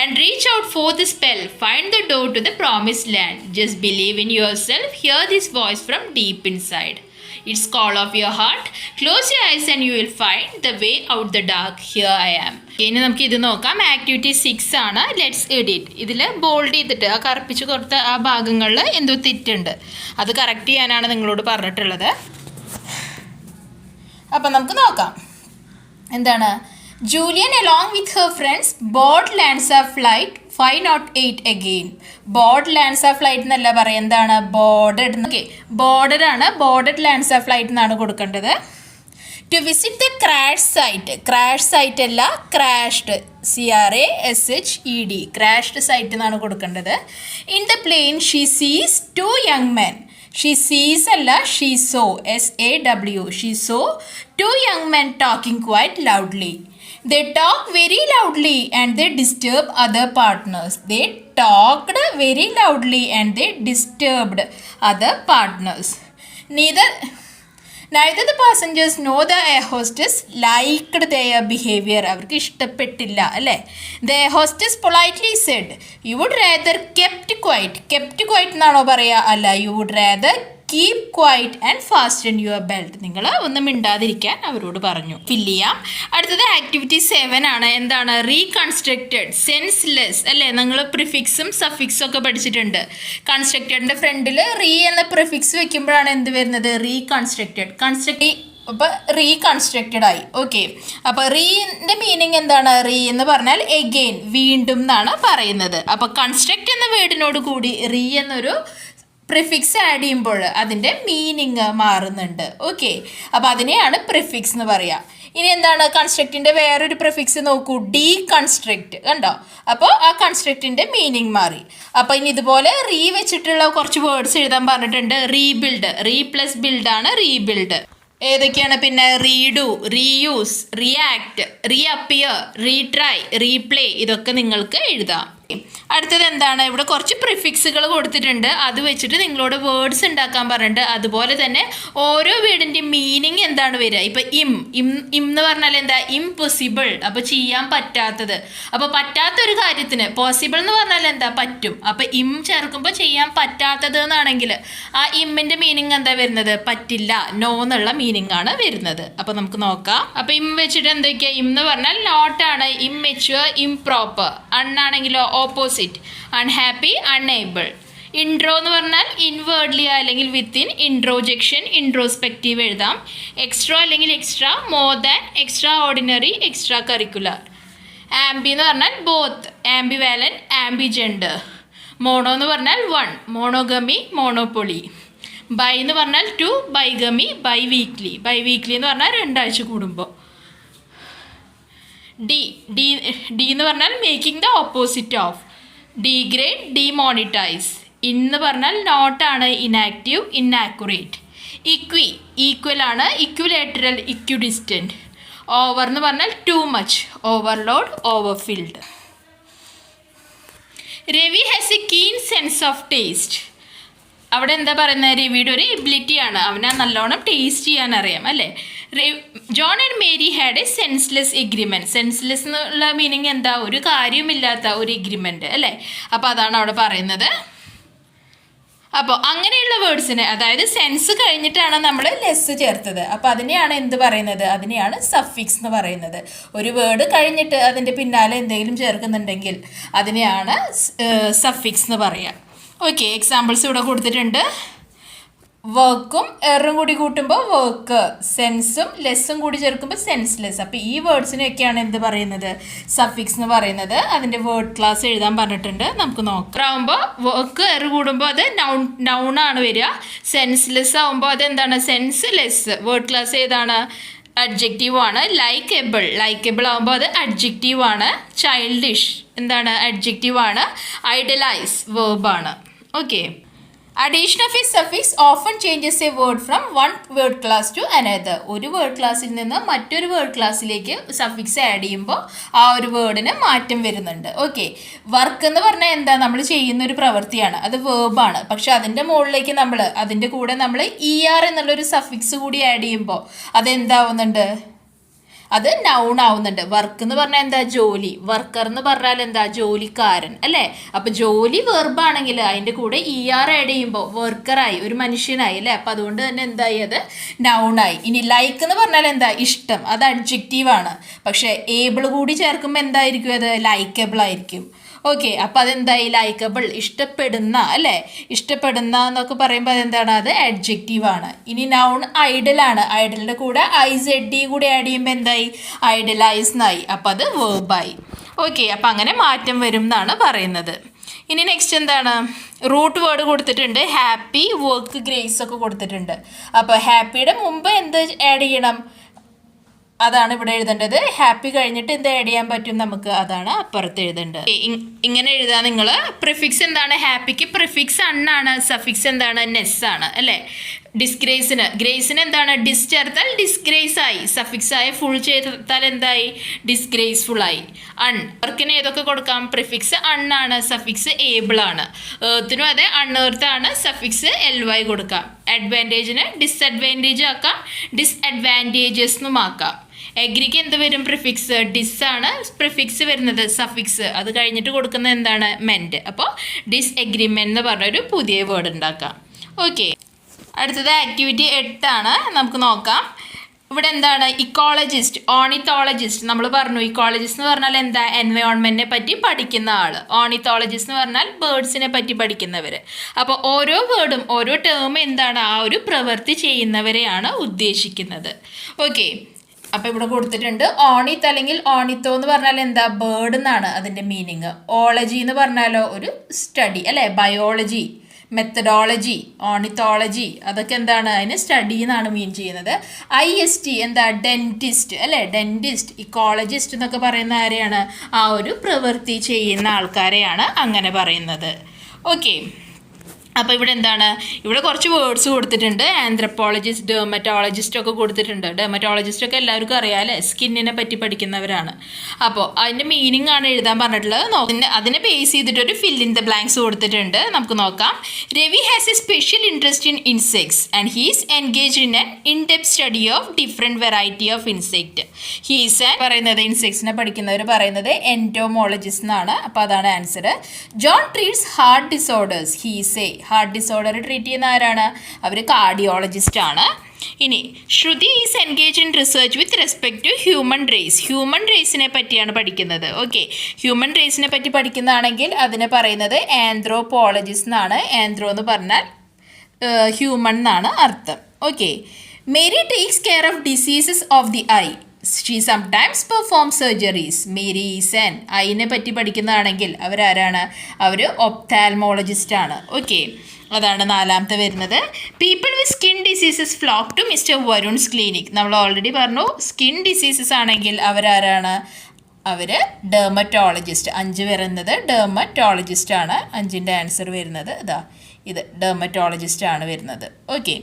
and reach out for the spell. Find the door to the promised land. Just believe in yourself. Hear this voice from deep inside. It's call of your heart. Close your eyes and you will find the way out the dark. Here I am. ഇനി നമുക്ക് ഇത് നോക്കാം. Activity 6 ആണ്. Let's edit. ഇതിൽ bold ചെയ്തിട്ട് ആ കറുപ്പിച്ച് കൊടുത്ത ആ ഭാഗങ്ങളിൽ എന്തോ തെറ്റുണ്ട്. അത് കറക്റ്റ് ചെയ്യാനാണ് നിങ്ങളോട് പറഞ്ഞിട്ടുള്ളത്. അപ്പം നമുക്ക് നോക്കാം. എന്താണ്? Julian, along with her friends, board lands a flight 508 again. Board lands a flight എന്നല്ല പറയാം, എന്താണ് ബോർഡഡ്. ഓക്കെ, ബോർഡഡ് ആണ്, ബോർഡഡ് ലാൻഡ്സ് ആ ഫ്ലൈറ്റ് എന്നാണ് കൊടുക്കേണ്ടത്. To visit the crash site, crash site അല്ല ക്രാഷ്ഡ്, CRASHED, ക്രാഷ്ഡ് സൈറ്റ് എന്നാണ് കൊടുക്കേണ്ടത്. ഇൻ ദ പ്ലെയിൻ ഷീ സീസ് 2 young men. ഷീ സീസ് അല്ല she so, SAW, she so 2 young men talking quite loudly. They talk very loudly and they disturb other partners. They talked very loudly and they disturbed other partners. Neither the passengers nor the air hostess liked their behavior. അവർക്ക് ഇഷ്ടപ്പെട്ടില്ല അല്ലേ. The air hostess politely said, you would rather kept quiet. kept quiet എന്നാണോ പറയുക? അല്ല, you would rather keep quiet and fasten your belt. നിങ്ങൾ ഒന്നും മിണ്ടാതിരിക്കാൻ അവരോട് പറഞ്ഞു. ഫില്ല് ചെയ്യാം. അടുത്തത് ആക്ടിവിറ്റി 7 ആണ്. എന്താണ്? റീകൺസ്ട്രക്റ്റഡ്, സെൻസ്ലെസ് അല്ലേ. നിങ്ങൾ പ്രിഫിക്സും സഫിക്സും ഒക്കെ പഠിച്ചിട്ടുണ്ട്. കൺസ്ട്രക്റ്റഡിൻ്റെ ഫ്രണ്ടിൽ റീ എന്ന പ്രിഫിക്സ് വെക്കുമ്പോഴാണ് എന്ത് വരുന്നത്? റീകൺസ്ട്രക്റ്റഡ്. അപ്പോൾ റീകൺസ്ട്രക്റ്റഡ് ആയി. ഓക്കെ, അപ്പോൾ റീൻ്റെ മീനിങ് എന്താണ്? റീ എന്ന് പറഞ്ഞാൽ എഗെയിൻ, വീണ്ടും എന്നാണ് പറയുന്നത്. അപ്പോൾ കൺസ്ട്രക്റ്റ് എന്ന വേർഡിനോട് കൂടി റീ എന്നൊരു പ്രിഫിക്സ് ആഡ് ചെയ്യുമ്പോൾ അതിൻ്റെ മീനിങ് മാറുന്നുണ്ട്. ഓക്കെ, അപ്പോൾ അതിനെയാണ് പ്രിഫിക്സ് എന്ന് പറയുക. ഇനി എന്താണ് കൺസ്ട്രക്റ്റിൻ്റെ വേറൊരു പ്രിഫിക്സ് നോക്കൂ, ഡീകൺസ്ട്രക്റ്റ്. കണ്ടോ? അപ്പോൾ ആ കൺസ്ട്രക്റ്റിൻ്റെ മീനിങ് മാറി. അപ്പോൾ ഇനി ഇതുപോലെ റീ വെച്ചിട്ടുള്ള കുറച്ച് വേർഡ്സ് എഴുതാൻ പറഞ്ഞിട്ടുണ്ട്. റീബിൽഡ്, റീ പ്ലസ് ബിൽഡാണ് റീബിൽഡ്. ഏതൊക്കെയാണ് പിന്നെ? Redo, reuse, react, reappear, retry, replay, ഇതൊക്കെ നിങ്ങൾക്ക് എഴുതാം. അടുത്തത് എന്താണ്? ഇവിടെ കുറച്ച് പ്രിഫിക്സുകൾ കൊടുത്തിട്ടുണ്ട്. അത് വെച്ചിട്ട് നിങ്ങളോട് വേർഡ്സ് ഉണ്ടാക്കാൻ പറഞ്ഞിട്ടുണ്ട്. അതുപോലെ തന്നെ ഓരോ വേർഡിൻ്റെ മീനിങ് എന്താണ് വരിക? ഇപ്പം ഇം എന്ന് പറഞ്ഞാൽ എന്താ? ഇംപോസിബിൾ, അപ്പോൾ ചെയ്യാൻ പറ്റാത്തത്. അപ്പോൾ പറ്റാത്തൊരു കാര്യത്തിന് പോസിബിൾ എന്ന് പറഞ്ഞാൽ എന്താ? പറ്റും. അപ്പോൾ ഇം ചേർക്കുമ്പോൾ ചെയ്യാൻ പറ്റാത്തത് എന്നാണെങ്കിൽ ആ ഇമ്മിൻ്റെ മീനിങ് എന്താ വരുന്നത്? പറ്റില്ല, നോ എന്നുള്ള മീനിങ് ആണ് വരുന്നത്. അപ്പോൾ നമുക്ക് നോക്കാം. അപ്പോൾ ഇം വെച്ചിട്ട് എന്തൊക്കെയാണ്? ഇം എന്ന് പറഞ്ഞാൽ നോട്ടാണ്, ഇംമെച്യൂർ, ഇംപ്രോപ്പർ. അണ്ണാണെങ്കിലോ ഓപ്പോസിറ്റ്, അൺഹാപ്പി, അൺഎബിൾ. ഇൻട്രോ എന്ന് പറഞ്ഞാൽ ഇൻവേർഡ്ലി അല്ലെങ്കിൽ വിത്തിൻ, ഇൻട്രോജെക്ഷൻ, ഇൻട്രോസ്പെക്റ്റീവ് എഴുതാം. എക്സ്ട്രാ അല്ലെങ്കിൽ extra, more than, extra ordinary, extra curricular. Ambi എന്ന് പറഞ്ഞാൽ ബോത്ത്, ആംബിവാലൻ, ആംബിജെൻഡർ. മോണോ എന്ന് പറഞ്ഞാൽ 1, മോണോഗമി, മോണോപ്പൊളി. ബൈ എന്ന് പറഞ്ഞാൽ 2, bigamy, bi weekly. Bi weekly എന്ന് പറഞ്ഞാൽ 2 ആഴ്ച കൂടുമ്പോൾ. ഡി എന്ന് പറഞ്ഞാൽ making the opposite of. Degrade, demonetise. എന്ന് പറഞ്ഞാൽ നോട്ടാണ്, ഇനാക്റ്റീവ്, ഇന്നാക്യുറേറ്റ്. ഈക്വൽ ആണ്, ഇക്വിലേറ്ററൽ, ഇക്വിഡിസ്റ്റൻറ്റ്. ഓവർ എന്ന് പറഞ്ഞാൽ too much, overload, overfilled. Ravi has a keen sense of taste. അവിടെ എന്താ പറയുന്നത്? രവിയുടെ ഒരു എബിലിറ്റിയാണ്, അവനെ നല്ലോണം ടേസ്റ്റ് ചെയ്യാൻ അറിയാം അല്ലേ. John and Mary had A senseless agreement. Senseless എന്നുള്ള മീനിങ് എന്താ? ഒരു കാര്യമില്ലാത്ത ഒരു എഗ്രിമെൻറ്റ് അല്ലേ. അപ്പോൾ അതാണ് അവിടെ പറയുന്നത്. അപ്പോൾ അങ്ങനെയുള്ള വേർഡ്സിന്, അതായത് സെൻസ് കഴിഞ്ഞിട്ടാണ് നമ്മൾ ലെസ് ചേർത്തത്. അപ്പോൾ അതിനെയാണ് എന്ത് പറയുന്നത്? അതിനെയാണ് സഫിക്സ് എന്ന് പറയുന്നത്. ഒരു വേർഡ് കഴിഞ്ഞിട്ട് അതിൻ്റെ പിന്നാലെ എന്തെങ്കിലും ചേർക്കുന്നുണ്ടെങ്കിൽ അതിനെയാണ് സഫിക്സ് എന്ന് പറയുക. ഓക്കെ, എക്സാമ്പിൾസ് ഇവിടെ കൊടുത്തിട്ടുണ്ട്. വർക്കും എറും കൂടി കൂട്ടുമ്പോൾ വർക്ക്, സെൻസും ലെസ്സും കൂടി ചേർക്കുമ്പോൾ സെൻസ്ലെസ്. അപ്പോൾ ഈ വേർഡ്സിനെയൊക്കെയാണ് എന്ത് പറയുന്നത്? സഫിക്സ് എന്ന് പറയുന്നത്. അതിൻ്റെ വേർഡ് ക്ലാസ് എഴുതാൻ പറഞ്ഞിട്ടുണ്ട്, നമുക്ക് നോക്കാം. ആകുമ്പോൾ വർക്ക് എറ് കൂടുമ്പോൾ അത് നൗൺ ആണ് വരിക. സെൻസ്ലെസ് ആകുമ്പോൾ അതെന്താണ്? Sense less. വേർഡ് ക്ലാസ് ഏതാണ്? അഡ്ജക്റ്റീവ് ആണ്. ലൈക്കബിൾ ആകുമ്പോൾ അത് അഡ്ജക്റ്റീവ് ആണ്. ചൈൽഡിഷ് എന്താണ്? അഡ്ജക്റ്റീവ് ആണ്. ഐഡലൈസ് വേർബാണ്. Okay, addition of a suffix often changes a word from one word class to another. ഒരു വേർഡ് ക്ലാസ്സിൽ നിന്ന് മറ്റൊരു വേർഡ് ക്ലാസ്സിലേക്ക് സഫിക്സ് ആഡ് ചെയ്യുമ്പോൾ ആ ഒരു വേർഡിന് മാറ്റം വരുന്നുണ്ട്. ഓക്കെ, വർക്ക് എന്ന് പറഞ്ഞാൽ എന്താ? നമ്മൾ ചെയ്യുന്ന ഒരു പ്രവൃത്തിയാണ്, അത് വേർബാണ്. പക്ഷെ അതിൻ്റെ മുകളിലേക്ക് അതിൻ്റെ കൂടെ നമ്മൾ ER എന്നുള്ളൊരു സഫിക്സ് കൂടി ആഡ് ചെയ്യുമ്പോൾ അതെന്താവുന്നുണ്ട്? അത് നൗൺ ആവുന്നുണ്ട്. വർക്ക് എന്ന് പറഞ്ഞാൽ എന്താ? ജോലി. വർക്കർ എന്ന് പറഞ്ഞാൽ എന്താ? ജോലിക്കാരൻ അല്ലേ. അപ്പോൾ ജോലി വെർബാണെങ്കിൽ അതിൻ്റെ കൂടെ ER ആഡ് ചെയ്യുമ്പോൾ വർക്കറായി, ഒരു മനുഷ്യനായി അല്ലേ. അപ്പോൾ അതുകൊണ്ട് തന്നെ എന്തായി? അത് നൗണായി. ഇനി ലൈക്ക് എന്ന് പറഞ്ഞാൽ എന്താ? ഇഷ്ടം, അത് അഡ്ജക്റ്റീവാണ്. പക്ഷേ ഏബിൾ കൂടി ചേർക്കുമ്പോൾ എന്തായിരിക്കും? അത് ലൈക്കബിൾ ആയിരിക്കും. ഓക്കെ, അപ്പം അതെന്തായി? ലൈക്കബിൾ, ഇഷ്ടപ്പെടുന്ന അല്ലേ? ഇഷ്ടപ്പെടുന്ന എന്നൊക്കെ പറയുമ്പോൾ അതെന്താണ്? അത് adjective ആണ്. ഇനി നൗൺ ഐഡലാണ്. ഐഡലിൻ്റെ കൂടെ IZD കൂടി ആഡ് ചെയ്യുമ്പോൾ എന്തായി? ഐഡലൈസ് എന്നായി. അപ്പം അത് വേർബായി. ഓക്കെ, അപ്പം അങ്ങനെ മാറ്റം വരും എന്നാണ് പറയുന്നത്. ഇനി നെക്സ്റ്റ് എന്താണ്? റൂട്ട് വേർഡ് കൊടുത്തിട്ടുണ്ട്. ഹാപ്പി, വർക്ക്, ഗ്രേസ് ഒക്കെ കൊടുത്തിട്ടുണ്ട്. അപ്പോൾ ഹാപ്പിയുടെ മുമ്പ് എന്ത് ആഡ് ചെയ്യണം? അതാണ് ഇവിടെ എഴുതേണ്ടത്. ഹാപ്പി കഴിഞ്ഞിട്ട് എന്ത് ആഡ് ചെയ്യാൻ പറ്റും നമുക്ക്? അതാണ് അപ്പുറത്ത് എഴുതേണ്ടത്. ഇങ്ങനെ എഴുതാൻ നിങ്ങൾ പ്രിഫിക്സ് എന്താണ്? ഹാപ്പിക്ക് പ്രിഫിക്സ് അണ്ണാണ്, സഫിക്സ് എന്താണ്? നെസ് ആണ് അല്ലേ? ഗ്രേസിന് എന്താണ്? ഡിസ് ചേർത്താൽ ഡിസ്ഗ്രേസ് ആയി, സഫിക്സ് ആയ ഫുൾ ചേർത്താൽ എന്തായി? ഡിസ്ഗ്രേസ്ഫുൾ ആയി. വർക്കിന് ഏതൊക്കെ കൊടുക്കാം? പ്രിഫിക്സ് അണ്ണാണ്, സഫിക്സ് ഏബിൾ ആണ്. ഏർത്തിനും അതെ, അൺഏർത്താണ്, സഫിക്സ് LY കൊടുക്കാം. അഡ്വാൻറ്റേജിന് ഡിസ്അഡ്വാൻറ്റേജ് ആക്കാം, ഡിസ്അഡ്വാൻറ്റേജസ് എന്നും ആക്കാം. എഗ്രിക്ക് എന്ത് വരും? പ്രിഫിക്സ് ഡിസ് ആണ് പ്രിഫിക്സ് വരുന്നത്, സഫിക്സ് അത് കഴിഞ്ഞിട്ട് കൊടുക്കുന്നത് എന്താണ്? മെൻറ്റ്. അപ്പോൾ ഡിസ്എഗ്രിമെൻ്റ് എന്ന് പറഞ്ഞൊരു പുതിയ വേർഡ് ഉണ്ടാക്കാം. ഓക്കെ, അടുത്തത് ആക്ടിവിറ്റി 8 ആണ്. നമുക്ക് നോക്കാം. ഇവിടെ എന്താണ്? ഇക്കോളജിസ്റ്റ്, ഓണിത്തോളജിസ്റ്റ്. നമ്മൾ പറഞ്ഞു ഇക്കോളജിസ്റ്റ് എന്ന് പറഞ്ഞാൽ എന്താ? എൻവയോൺമെൻറ്റിനെ പറ്റി പഠിക്കുന്ന ആൾ. ഓണിത്തോളജിസ്റ്റ് എന്ന് പറഞ്ഞാൽ ബേർഡ്സിനെ പറ്റി പഠിക്കുന്നവർ. അപ്പോൾ ഓരോ വേർഡും ഓരോ ടേം എന്താണ്? ആ ഒരു പ്രവൃത്തി ചെയ്യുന്നവരെയാണ് ഉദ്ദേശിക്കുന്നത്. ഓക്കെ, അപ്പോൾ ഇവിടെ കൊടുത്തിട്ടുണ്ട് ഓണിത്ത് അല്ലെങ്കിൽ ഓണിത്തോ എന്ന് പറഞ്ഞാൽ എന്താ? ബേർഡ് എന്നാണ് അതിൻ്റെ മീനിങ്. ഓളജി എന്ന് പറഞ്ഞാലോ ഒരു സ്റ്റഡി അല്ലേ? ബയോളജി, മെത്തഡോളജി, ഓണിത്തോളജി അതൊക്കെ എന്താണ്? അതിന് സ്റ്റഡി എന്നാണ് മീൻ ചെയ്യുന്നത്. IST എന്താ? ഡെൻറ്റിസ്റ്റ് അല്ലേ? ഡെൻറ്റിസ്റ്റ്, ഇക്കോളജിസ്റ്റ് എന്നൊക്കെ പറയുന്ന ആരെയാണ്? ആ ഒരു പ്രവൃത്തി ചെയ്യുന്ന ആൾക്കാരെയാണ് അങ്ങനെ പറയുന്നത്. ഓക്കെ, അപ്പോൾ ഇവിടെ എന്താണ്? ഇവിടെ കുറച്ച് വേർഡ്സ് കൊടുത്തിട്ടുണ്ട്. ആന്ത്രപ്പോളജിസ്റ്റ്, ഡെർമറ്റോളജിസ്റ്റ് ഒക്കെ കൊടുത്തിട്ടുണ്ട്. ഡെർമറ്റോളജിസ്റ്റ് ഒക്കെ എല്ലാവർക്കും അറിയാം അല്ലേ? സ്കിന്നിനെ പറ്റി പഠിക്കുന്നവരാണ്. അപ്പോൾ അതിൻ്റെ മീനിങ് ആണ് എഴുതാൻ പറഞ്ഞിട്ടുള്ളത്. അതിനെ ബേസ് ചെയ്തിട്ടൊരു ഫിൽ ഇൻ ദ ബ്ലാങ്ക്സ് കൊടുത്തിട്ടുണ്ട്. നമുക്ക് നോക്കാം. Ravi has a special interest in insects and he's engaged in an indepth study of different variety of insect. He's പറയുന്നത് ഇൻസെക്ട്സിനെ പഠിക്കുന്നവർ പറയുന്നത് എൻറ്റോമോളജിസ്റ്റ് എന്നാണ്. അപ്പോൾ അതാണ് answer. John treats heart disorders. He's heart disorder treat ചെയ്യുന്ന ആരാണ്? അവർ കാർഡിയോളജിസ്റ്റ് ആണ്. ഇനി Shruti is engage in research with respect to human race. Human റേസിനെ പറ്റിയാണ് പഠിക്കുന്നത്. ഓക്കെ, ഹ്യൂമൻ റേസിനെ പറ്റി പഠിക്കുന്നതാണെങ്കിൽ അതിനെ പറയുന്നത് ആന്ത്രോപോളജിസ്റ്റ് എന്നാണ്. ആന്ത്രോ എന്ന് പറഞ്ഞാൽ ഹ്യൂമൻ എന്നാണ് അർത്ഥം. Okay, Mary takes care of diseases of the eye. She sometimes perform surgeries. Mary is an. ഐനെ പറ്റി പഠിക്കുന്നതാണെങ്കിൽ അവരാരാണ്? അവർ ഒപ്താൽമോളജിസ്റ്റ് ആണ്. ഓക്കെ, അതാണ് നാലാമത്തെ വരുന്നത്. People with skin diseases flock to Mr Varun's clinic. നമ്മൾ ഓൾറെഡി പറഞ്ഞു സ്കിൻ ഡിസീസസ് ആണെങ്കിൽ അവരാരാണ്? അവർ ഡെർമറ്റോളജിസ്റ്റ്. 5 വരുന്നത് ഡെർമറ്റോളജിസ്റ്റ് ആണ്. 5ൻ്റെ ആൻസർ വരുന്നത് ഇതാ, ഇത് ഡെർമറ്റോളജിസ്റ്റ് ആണ് വരുന്നത്. ഓക്കെ,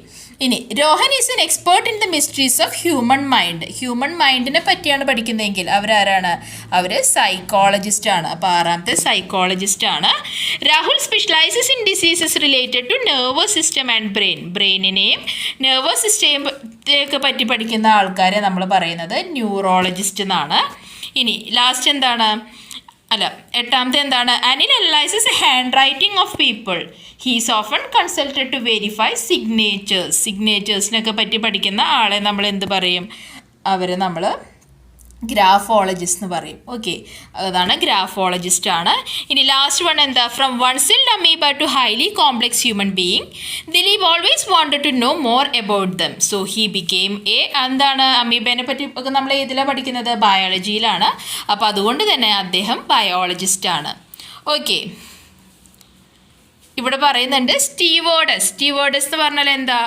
ഇനി Rohan is an expert in the mysteries of human mind. Human മൈൻഡിനെ പറ്റിയാണ് പഠിക്കുന്നതെങ്കിൽ അവരാരാണ്? അവർ സൈക്കോളജിസ്റ്റ് ആണ്. അപ്പോൾ 6ാമത്തെ സൈക്കോളജിസ്റ്റ് ആണ്. Rahul specialises in diseases related to nervous system and brain. ബ്രെയിനിനെയും നെർവസ് സിസ്റ്റത്തെയൊക്കെ പറ്റി പഠിക്കുന്ന ആൾക്കാരെ നമ്മൾ പറയുന്നത് ന്യൂറോളജിസ്റ്റ് എന്നാണ്. ഇനി ലാസ്റ്റ് എന്താണ്? 8ാമത്തെ എന്താണ്? Anil analyses handwriting of people. He's often consulted to verify signatures. സിഗ്നേച്ചേഴ്സിനൊക്കെ പറ്റി പഠിക്കുന്ന ആളെ നമ്മൾ എന്ത് പറയും? അവരെ നമ്മൾ ഗ്രാഫോളജിസ്റ്റ് എന്ന് പറയും. ഓക്കെ, അതാണ് ഗ്രാഫോളജിസ്റ്റ് ആണ്. ഇനി ലാസ്റ്റ് വൺ എന്താ? From one celled amoeba to highly complex human being Dileep always wanted to know more about them, so he became a. എന്താണ്? അമീബേനെ പറ്റി ഒക്കെ നമ്മൾ ഏതിലാണ് പഠിക്കുന്നത്? ബയോളജിയിലാണ്. അപ്പോൾ അതുകൊണ്ട് തന്നെ അദ്ദേഹം ബയോളജിസ്റ്റ് ആണ്. ഓക്കെ, ഇവിടെ പറയുന്നുണ്ട് സ്റ്റീവേർഡസ് എന്ന് പറഞ്ഞാൽ എന്താ?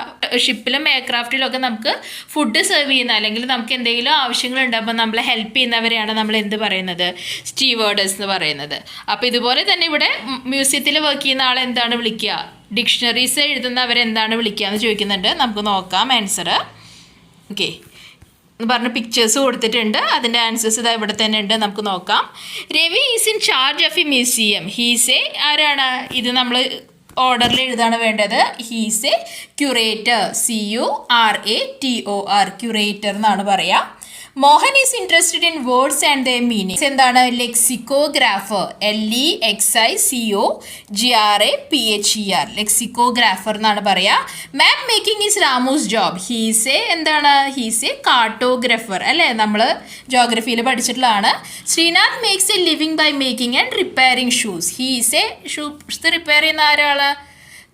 ഷിപ്പിലും എയർക്രാഫ്റ്റിലും ഒക്കെ നമുക്ക് ഫുഡ് സെർവ് ചെയ്യുന്ന അല്ലെങ്കിൽ നമുക്ക് എന്തെങ്കിലും ആവശ്യങ്ങളുണ്ടാകുമ്പോൾ നമ്മളെ ഹെൽപ്പ് ചെയ്യുന്നവരെയാണ് നമ്മൾ എന്ത് പറയുന്നത്? സ്റ്റീവേർഡസ് എന്ന് പറയുന്നത്. അപ്പോൾ ഇതുപോലെ തന്നെ ഇവിടെ മ്യൂസിയത്തിൽ വർക്ക് ചെയ്യുന്ന ആളെ എന്താണ് വിളിക്കുക? ഡിക്ഷണറീസ് എഴുതുന്നവരെന്താണ് വിളിക്കുക എന്ന് ചോദിക്കുന്നുണ്ട്. നമുക്ക് നോക്കാം ആൻസർ. ഓക്കെ, എന്ന് പറഞ്ഞ പിക്ചേഴ്സ് കൊടുത്തിട്ടുണ്ട്. അതിൻ്റെ ആൻസേഴ്സ് ഇതാ ഇവിടെ തന്നെ ഉണ്ട്. നമുക്ക് നോക്കാം. Ravi is in charge of a museum. He's a ആരാണ്? ഇത് നമ്മൾ ഓർഡറിൽ എഴുതാണ് വേണ്ടത്. He's a curator. CURATOR, curator എന്നാണ് പറയുക. Mohan is interested in words and the meaning. എന്താണ് ലെക്സിക്കോഗ്രാഫർ, LEXICOGRAPHER, ലെക്സിക്കോഗ്രാഫർ എന്നാണ് പറയാ. Map making is Ramu's job. He's എന്താണ് ഹീസ് എ കാർട്ടോഗ്രാഫർ അല്ലേ, നമ്മൾ ജോഗ്രഫിയിൽ പഠിച്ചിട്ടുള്ളതാണ്. Srinath makes a living by making and repairing shoes. He's a shoes repair ചെയ്യുന്ന ആരാള്,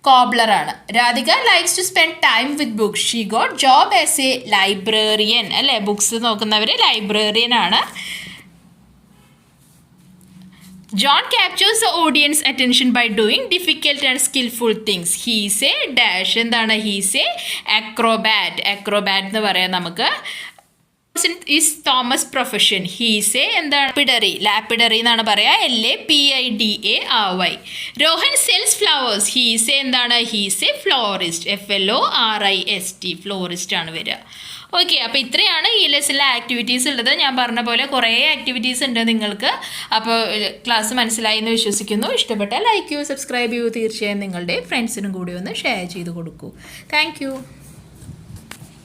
കോബ്ലറാണ്. Radhika likes to spend time with books. She got job as a librarian അല്ലേ, books നോക്കുന്നവർ librarian ആണ്. John captures the audience attention by doing difficult and skillful things. He is a dash. എന്താണ് he is a acrobat. acrobat എന്ന് പറയാം നമുക്ക്. Is Thomas profession. He's എന്താണ് ലാപ്പിഡറി എന്നാണ് പറയാ, LAPIDARY. Rohan sells flowers. He's എന്താണ് he's a florist, FLORIST, florist ആണ് വരിക. ഓക്കെ, അപ്പോൾ ഇത്രയാണ് ഈ ലെസണിലെ ആക്ടിവിറ്റീസ് ഉള്ളത്. ഞാൻ പറഞ്ഞ പോലെ കുറേ ആക്ടിവിറ്റീസ് ഉണ്ട് നിങ്ങൾക്ക്. അപ്പോൾ ക്ലാസ് മനസ്സിലായി എന്ന് വിശ്വസിക്കുന്നു. ഇഷ്ടപ്പെട്ടാൽ ലൈക്ക് ചെയ്യൂ, സബ്സ്ക്രൈബ് ചെയ്യൂ. തീർച്ചയായും നിങ്ങളുടെ ഫ്രണ്ട്സിനും കൂടി ഒന്ന് ഷെയർ ചെയ്ത് കൊടുക്കൂ. താങ്ക്